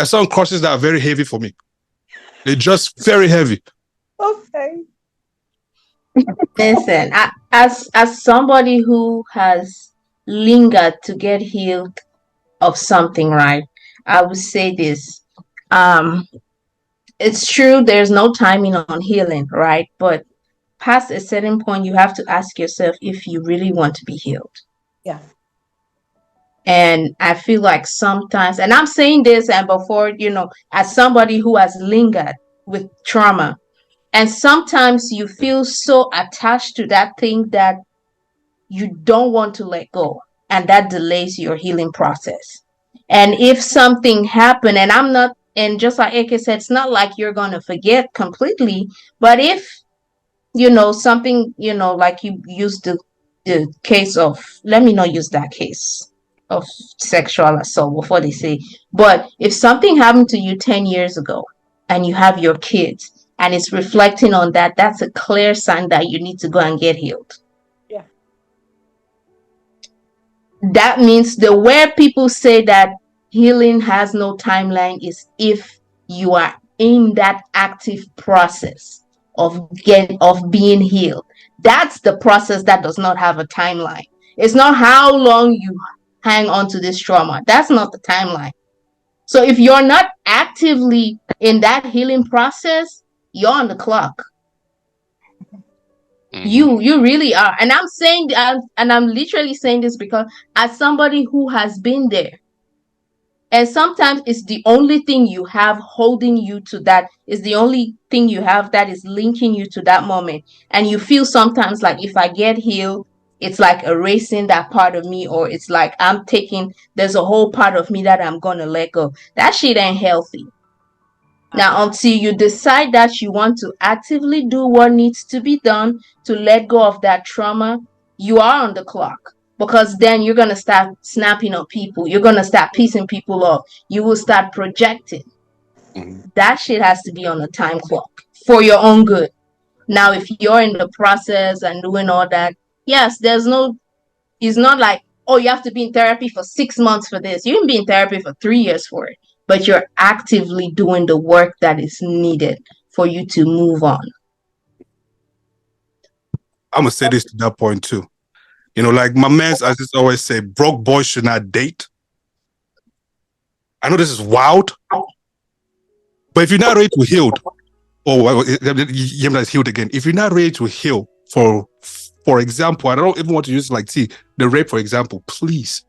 some crosses that are very heavy for me. They're just very heavy. Okay. Listen, as somebody who has lingered to get healed of something, right? I would say this. It's true there's no timing on healing, right? But past a certain point, you have to ask yourself if you really want to be healed. Yeah. And I feel like sometimes, and I'm saying this and before, as somebody who has lingered with trauma, and sometimes you feel so attached to that thing that you don't want to let go, and that delays your healing process. And if something happened, and just like Eke said, it's not like you're going to forget completely, but if, something, like you used the case of, let me not use that case of sexual assault before they say, but if something happened to you 10 years ago and you have your kids and it's reflecting on that, that's a clear sign that you need to go and get healed. Yeah. That means where people say that healing has no timeline is if you are in that active process of being healed. That's the process that does not have a timeline. It's not how long you hang on to this trauma. That's not the timeline. So if you're not actively in that healing process, you're on the clock. You really are. And I'm saying, and I'm literally saying this because as somebody who has been there, and sometimes it's the only thing you have holding you to that, is the only thing you have that is linking you to that moment. And you feel sometimes like if I get healed, it's like erasing that part of me, or it's like there's a whole part of me that I'm going to let go. That shit ain't healthy. Now, until you decide that you want to actively do what needs to be done to let go of that trauma, you are on the clock. Because then you're going to start snapping on people. You're going to start piecing people off. You will start projecting. That shit has to be on a time clock for your own good. Now, if you're in the process and doing all that, yes, it's not like, oh, you have to be in therapy for 6 months for this. You can be in therapy for 3 years for it, but you're actively doing the work that is needed for you to move on. I'm gonna say this to that point too. You know, like my man's, I just always say, broke boys should not date. I know this is wild, but if you're not ready to heal, healed again. If you're not ready to heal, for example, I don't even want to use like the rape, for example, please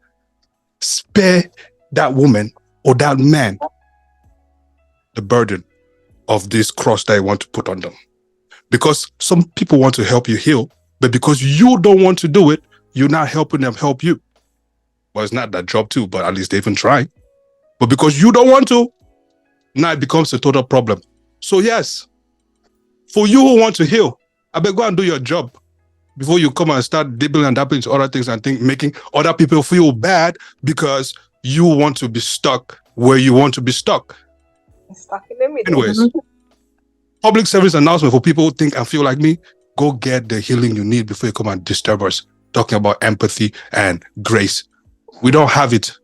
spare that woman or that man the burden of this cross that you want to put on them. Because some people want to help you heal, but because you don't want to do it, you're not helping them help you. Well, it's not that job too, but at least they even try. But because you don't want to, now it becomes a total problem. So yes, for you who want to heal, I better go and do your job before you come and start dibbling and dabbling into other things and making other people feel bad because you want to be stuck where you want to be stuck. Stuck in the middle. Anyways, public service announcement for people who think and feel like me, go get the healing you need before you come and disturb us, talking about empathy and grace. We don't have it.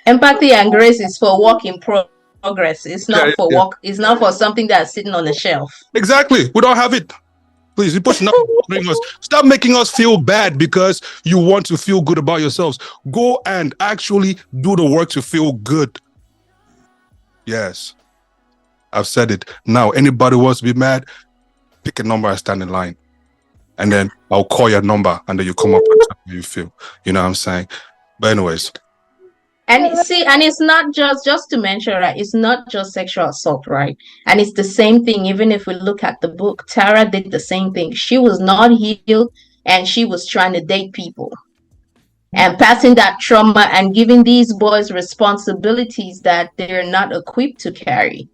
Empathy and grace is for work in progress. It's not for work. It's not for something that's sitting on the shelf. Exactly. We don't have it. Please, people should not bring us. Stop making us feel bad because you want to feel good about yourselves. Go and actually do the work to feel good. Yes. I've said it. Now, anybody wants to be mad, pick a number and stand in line. And then I'll call your number and then you come up and tell me how you feel. You know what I'm saying? But anyways. And see, and it's not just to mention, right? It's not just sexual assault, right? And it's the same thing. Even if we look at the book, Tara did the same thing. She was not healed and she was trying to date people and passing that trauma and giving these boys responsibilities that they're not equipped to carry.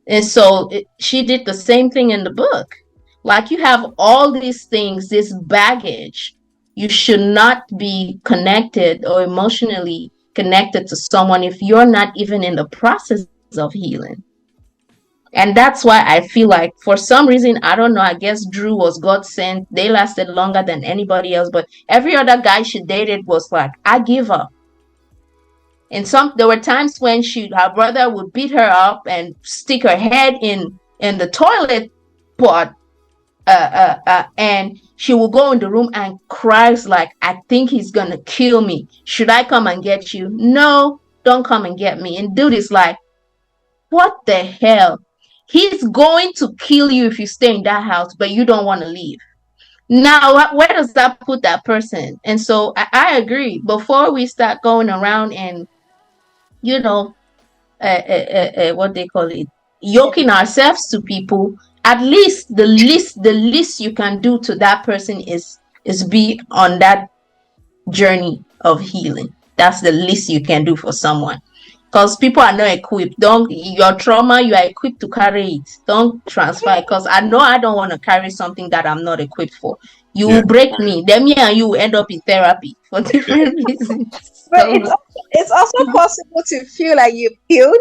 And so she did the same thing in the book. Like, you have all these things, this baggage. You should not be connected or emotionally connected to someone if you're not even in the process of healing. And that's why I feel like, for some reason, I don't know, I guess Drew was God sent. They lasted longer than anybody else, but every other guy she dated was like, I give up. And there were times when her brother would beat her up and stick her head in the toilet pot, and she will go in the room and cries like, I think he's gonna kill me. Should I come and get you? No, don't come and get me. And dude is like, what the hell? He's going to kill you if you stay in that house, but you don't want to leave. Now, where does that put that person? And so I agree. Before we start going around and, you know, what they call it, yoking ourselves to people, at least the least you can do to that person is be on that journey of healing. That's the least you can do for someone, because people are not equipped. Your trauma, you are equipped to carry it. Don't transfer, because I know I don't want to carry something that I'm not equipped for. You will break me, then me and you will end up in therapy for different reasons. But it's also possible to feel like you've healed,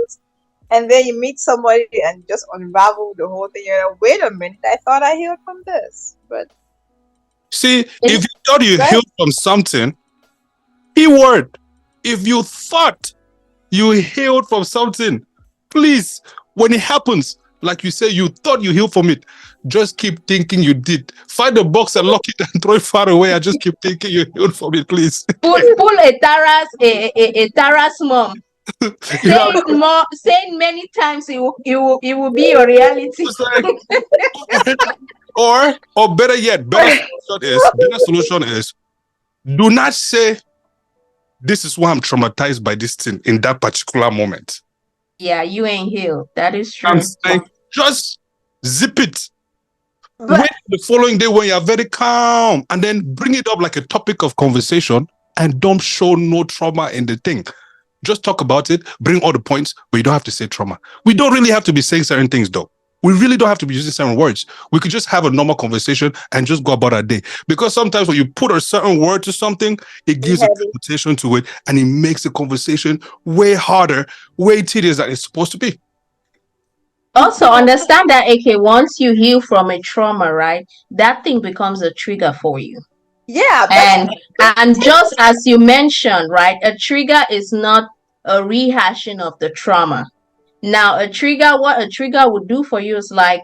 and then you meet somebody and just unravel the whole thing. You're like, wait a minute, I thought I healed from this. But see, if you thought you healed from something, keyword, if you thought you healed from something, please, when it happens, like you say, you thought you healed from it, just keep thinking you did. Find a box and lock it and throw it far away and just keep thinking you healed from it, please. Pull a Tara's mom. Saying many times it will be your reality. or better yet, better solution is do not say, this is why I'm traumatized by this thing in that particular moment. Yeah, you ain't healed. That is true. I'm saying, just zip it. Wait the following day when you're very calm, and then bring it up like a topic of conversation, and don't show no trauma in the thing. Just talk about it, bring all the points, but you don't have to say trauma. We don't really have to be saying certain things, though. We really don't have to be using certain words. We could just have a normal conversation and just go about our day. Because sometimes when you put a certain word to something, it gives a connotation to it, and it makes the conversation way harder, way tedious than it's supposed to be. Also, understand that, AK, once you heal from a trauma, right, that thing becomes a trigger for you. Yeah, And just as you mentioned, right, a trigger is not a rehashing of the trauma. Now, what a trigger would do for you is like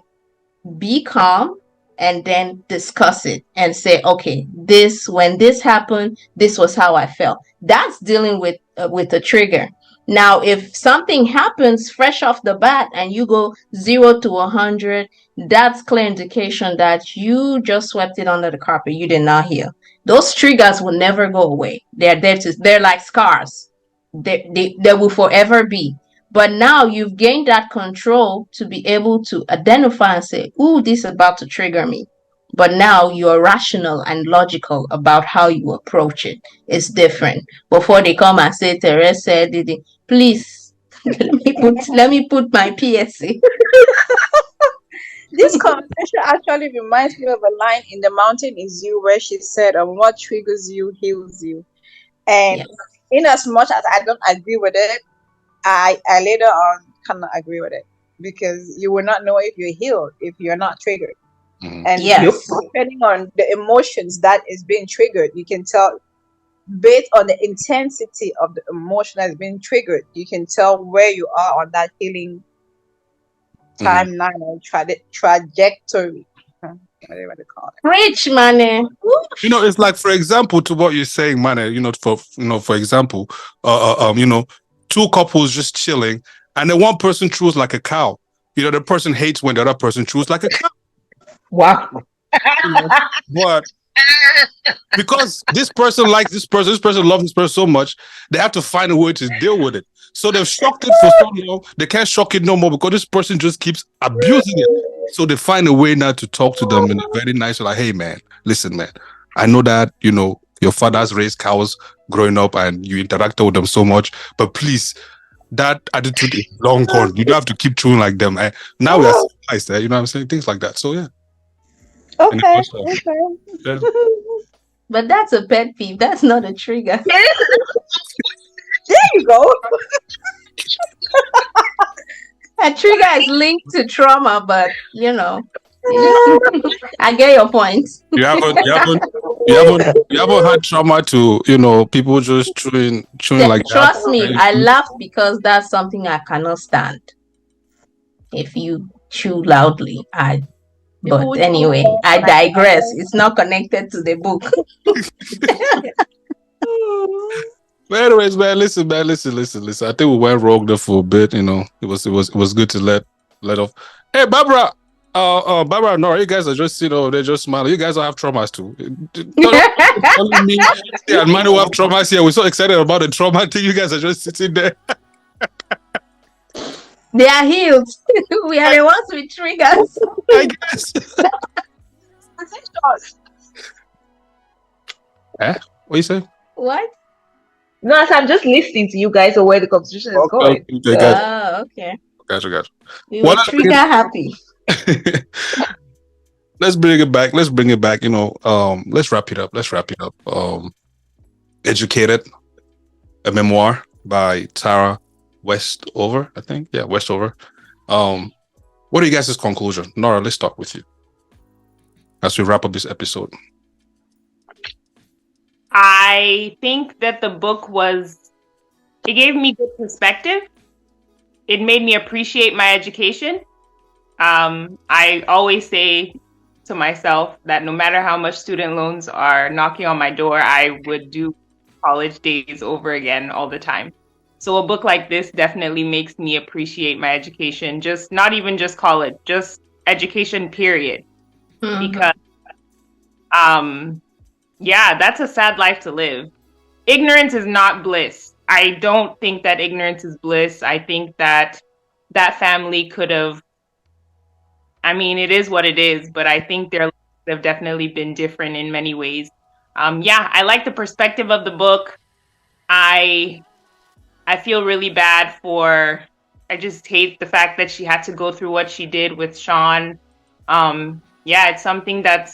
be calm and then discuss it and say, okay, when this happened, this was how I felt. That's dealing with a trigger. Now, if something happens fresh off the bat and you go 0 to 100, that's clear indication that you just swept it under the carpet. You did not heal. Those triggers will never go away. They're like scars. They will forever be. But now you've gained that control to be able to identify and say, ooh, this is about to trigger me. But now you're rational and logical about how you approach it. It's different. Before they come and say, Terez said, please, let me put my PSA. this conversation actually reminds me of a line in The Mountain Is You where she said, what triggers you heals you. And Yes. in as much as I don't agree with it, I later on cannot agree with it because you will not know if you're healed if you're not triggered. And Yes. depending on the emotions that is being triggered, you can tell based on the intensity of the emotion that's being triggered, you can tell where you are on that healing timeline or trajectory. Whatever they call it. Preach, Manne. You know, it's like, for example, to what you're saying, Manne, for example, two couples just chilling, and then one person chews like a cow. You know, the person hates when the other person chews like a cow. Wow. But because this person likes this person loves this person so much, they have to find a way to deal with it. So they've shocked it for so long, they can't shock it no more because this person just keeps abusing it. So they find a way now to talk to them in a very nice way, like, hey man, listen, man, I know that, your father's raised cows growing up and you interacted with them so much, but please, that attitude is long gone. You don't have to keep chewing like them. Now we are civilized, you know what I'm saying? Things like that. So yeah. Okay. Yeah. But that's a pet peeve. That's not a trigger. There you go. A trigger is linked to trauma, but I get your point. You haven't had trauma to people just chewing like that. Trust me, I laugh because that's something I cannot stand. If you chew loudly, but anyway, I digress. It's not connected to the book. But anyways, man, listen. I think we went rogue there for a bit. It was good to let off. Hey, Barbara. Barbara and Nora, you guys are just they're just smiling. You guys don't have traumas too. Only me and Manne who have traumas here. We're so excited about the trauma thing. You guys are just sitting there. They are healed. We are the ones with triggers. I guess. What you say? What? No, so I'm just listening to you guys or where the conversation is going. Okay. Gotcha. We were trigger happy. Let's bring it back. Let's wrap it up. Educated, a memoir by Tara Westover, I think. Yeah, Westover. What are you guys' conclusion? Nora, let's start with you as we wrap up this episode. I think that the book it gave me good perspective. It made me appreciate my education. I always say to myself that no matter how much student loans are knocking on my door, I would do college days over again all the time. So a book like this definitely makes me appreciate my education, just not even just college, just education period. Mm-hmm. Because that's a sad life to live. Ignorance is not bliss. I don't think that ignorance is bliss. I think that family could have, it is what it is, but I think their lives have definitely been different in many ways. I like the perspective of the book. I feel really bad I just hate the fact that she had to go through what she did with Sean. It's something that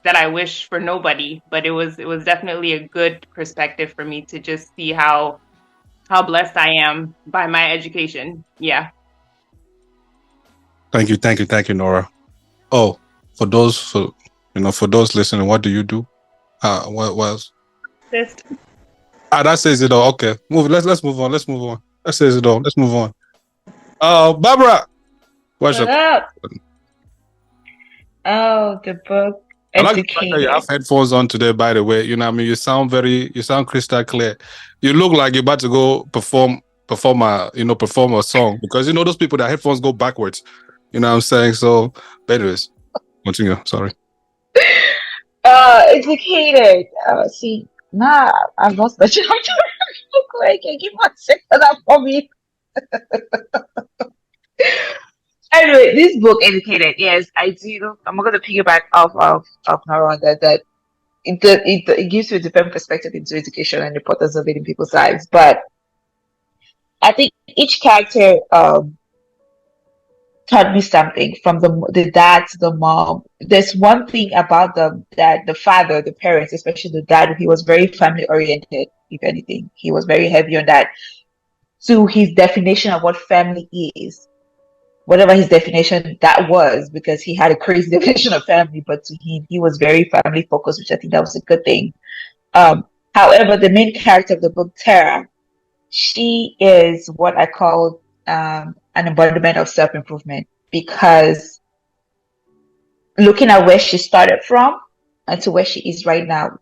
I wish for nobody, but it was definitely a good perspective for me to just see how blessed I am by my education. Yeah. Thank you, Nora. Oh, for those listening, what do you do? What was? Just That says it all. Okay, move. Let's move on. Let's move on. That says it all. Let's move on. Barbara, what's your? What up? Oh, the book I like the fact that you have Educated. headphones on today. By the way, you know, what I mean, you sound crystal clear. You look like you're about to go perform a song because you know those people that headphones go backwards. You know what I'm saying? So, but anyways, continue. Sorry. Educated. See, nah, I've lost the chapter. Quick, give me a second that for me. Anyway, this book, Educated, yes, I do. I'm going to piggyback off Nora that it gives you a different perspective into education and the importance of it in people's lives. But I think each character taught me something from the dad to the mom. There's one thing about the father, the parents, especially the dad, he was very family oriented, if anything. He was very heavy on that. To his definition of what family is, whatever his definition that was, because he had a crazy definition of family, but to him, he was very family focused, which I think that was a good thing. However, the main character of the book, Tara, she is what I call an embodiment of self improvement because looking at where she started from and to where she is right now,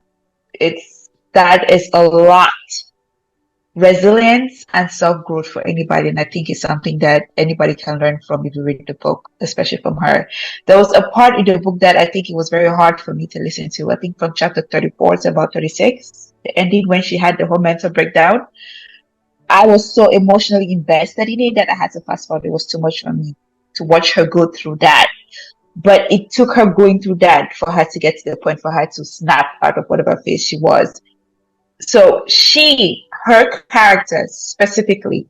that is a lot resilience and self growth for anybody. And I think it's something that anybody can learn from if you read the book, especially from her. There was a part in the book that I think it was very hard for me to listen to. I think from chapter 34 to about 36, the ending when she had the whole mental breakdown. I was so emotionally invested in it that I had to fast forward. It was too much for me to watch her go through that. But it took her going through that for her to get to the point for her to snap out of whatever phase she was. So her character specifically,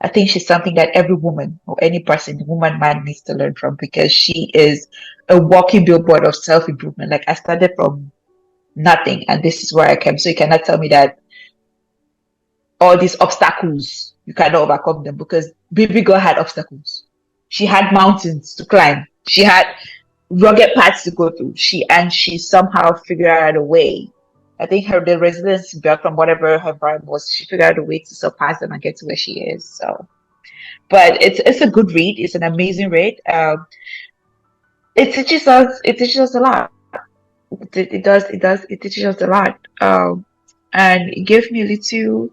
I think she's something that every woman or any person, woman, man needs to learn from because she is a walking billboard of self-improvement. Like I started from nothing and this is where I came. So you cannot tell me that all these obstacles, you cannot overcome them because baby girl had obstacles. She had mountains to climb. She had rugged paths to go through. She somehow figured out a way. I think the resilience built from whatever her environment was, she figured out a way to surpass them and get to where she is. So, but it's a good read. It's an amazing read. It teaches us a lot. It teaches us a lot. And it gave me a little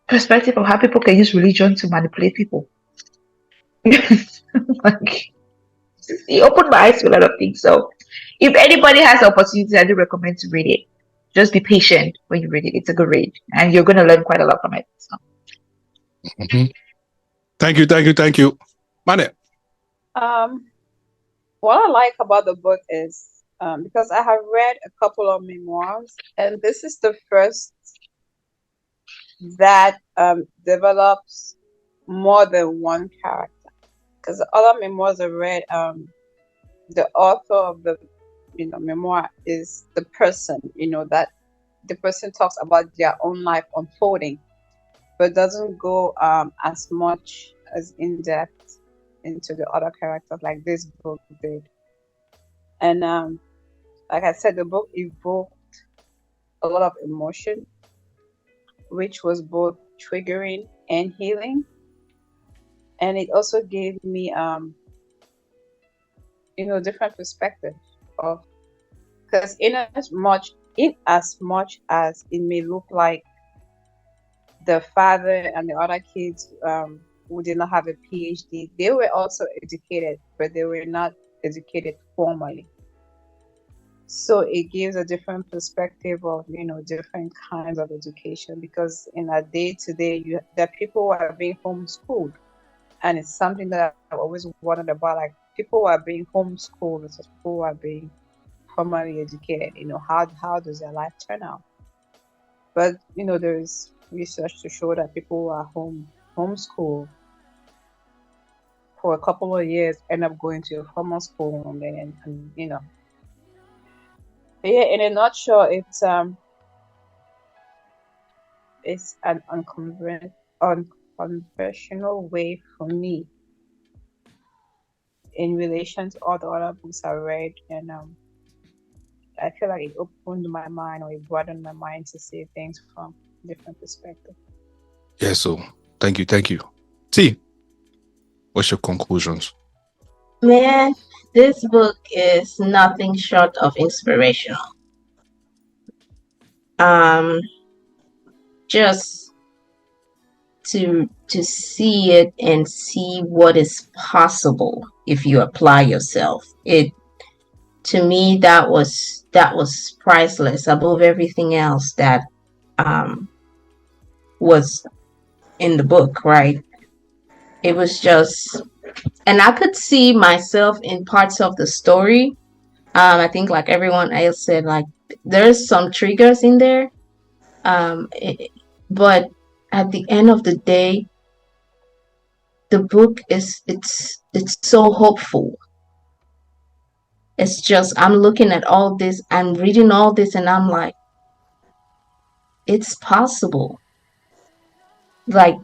perspective of how people can use religion to manipulate people. Like, it opened my eyes to a lot of things. So, if anybody has the opportunity, I do recommend to read it. Just be patient when you read it. It's a good read, and you're going to learn quite a lot from it. So. Mm-hmm. Thank you. Manne. What I like about the book is because I have read a couple of memoirs, and this is the first that develops more than one character. Because the other memoirs I read, the author of the memoir is the person, that the person talks about their own life unfolding, but doesn't go as much as in depth into the other characters like this book did. And like I said, the book evoked a lot of emotion, which was both triggering and healing. And it also gave me different perspective of, because in as much as it may look like the father and the other kids who did not have a PhD, they were also educated, but they were not educated formally. So it gives a different perspective of different kinds of education, because in a day-to-day there are people who are being homeschooled, and it's something that I've always wondered about, like people who are being homeschooled versus people who are being formally educated. How does their life turn out? But there is research to show that people who are homeschooled for a couple of years end up going to a formal school, and then But yeah, in a nutshell, it's an unconventional way for me in relation to all the other books I read, and I feel like it opened my mind or it broadened my mind to see things from different perspective. Yeah, so thank you. T, what's your conclusions? Man, this book is nothing short of inspirational. Um, just to see it and see what is possible if you apply yourself. It to me that was priceless above everything else that was in the book, right? It was just, and I could see myself in parts of the story. I think, like everyone else said, like there's some triggers in there, but at the end of the day, the book is it's so hopeful. It's just I'm looking at all this, I'm reading all this, and I'm like, it's possible. Like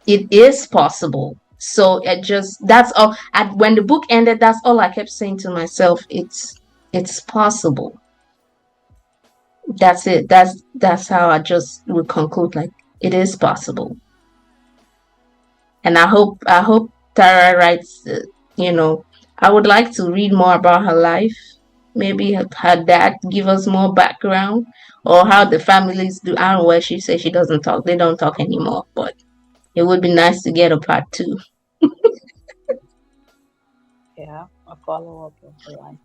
it is possible. So it just that's all. When the book ended, that's all I kept saying to myself. It's possible. That's it. That's how I just would conclude. Like it is possible. And I hope Tara writes. I would like to read more about her life. Maybe her dad give us more background, or how the families do. I don't know where she says she doesn't talk. They don't talk anymore, but it would be nice to get a part two. Yeah, a follow up of the line.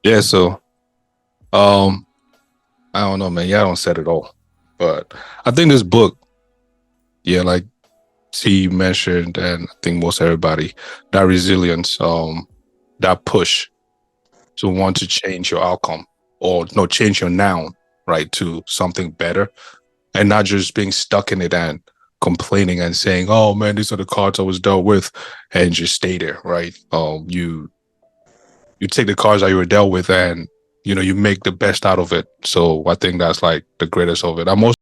Yeah, so I don't know, man. Y'all don't said it all. But I think this book, yeah, like T mentioned, and I think most everybody, that resilience, that push to want to change your outcome, or no, change your noun, right, to something better, and not just being stuck in it and complaining and saying, "Oh man, these are the cards I was dealt with," and just stay there, right? You take the cards that you were dealt with, and you make the best out of it. So I think that's like the greatest of it. I'm also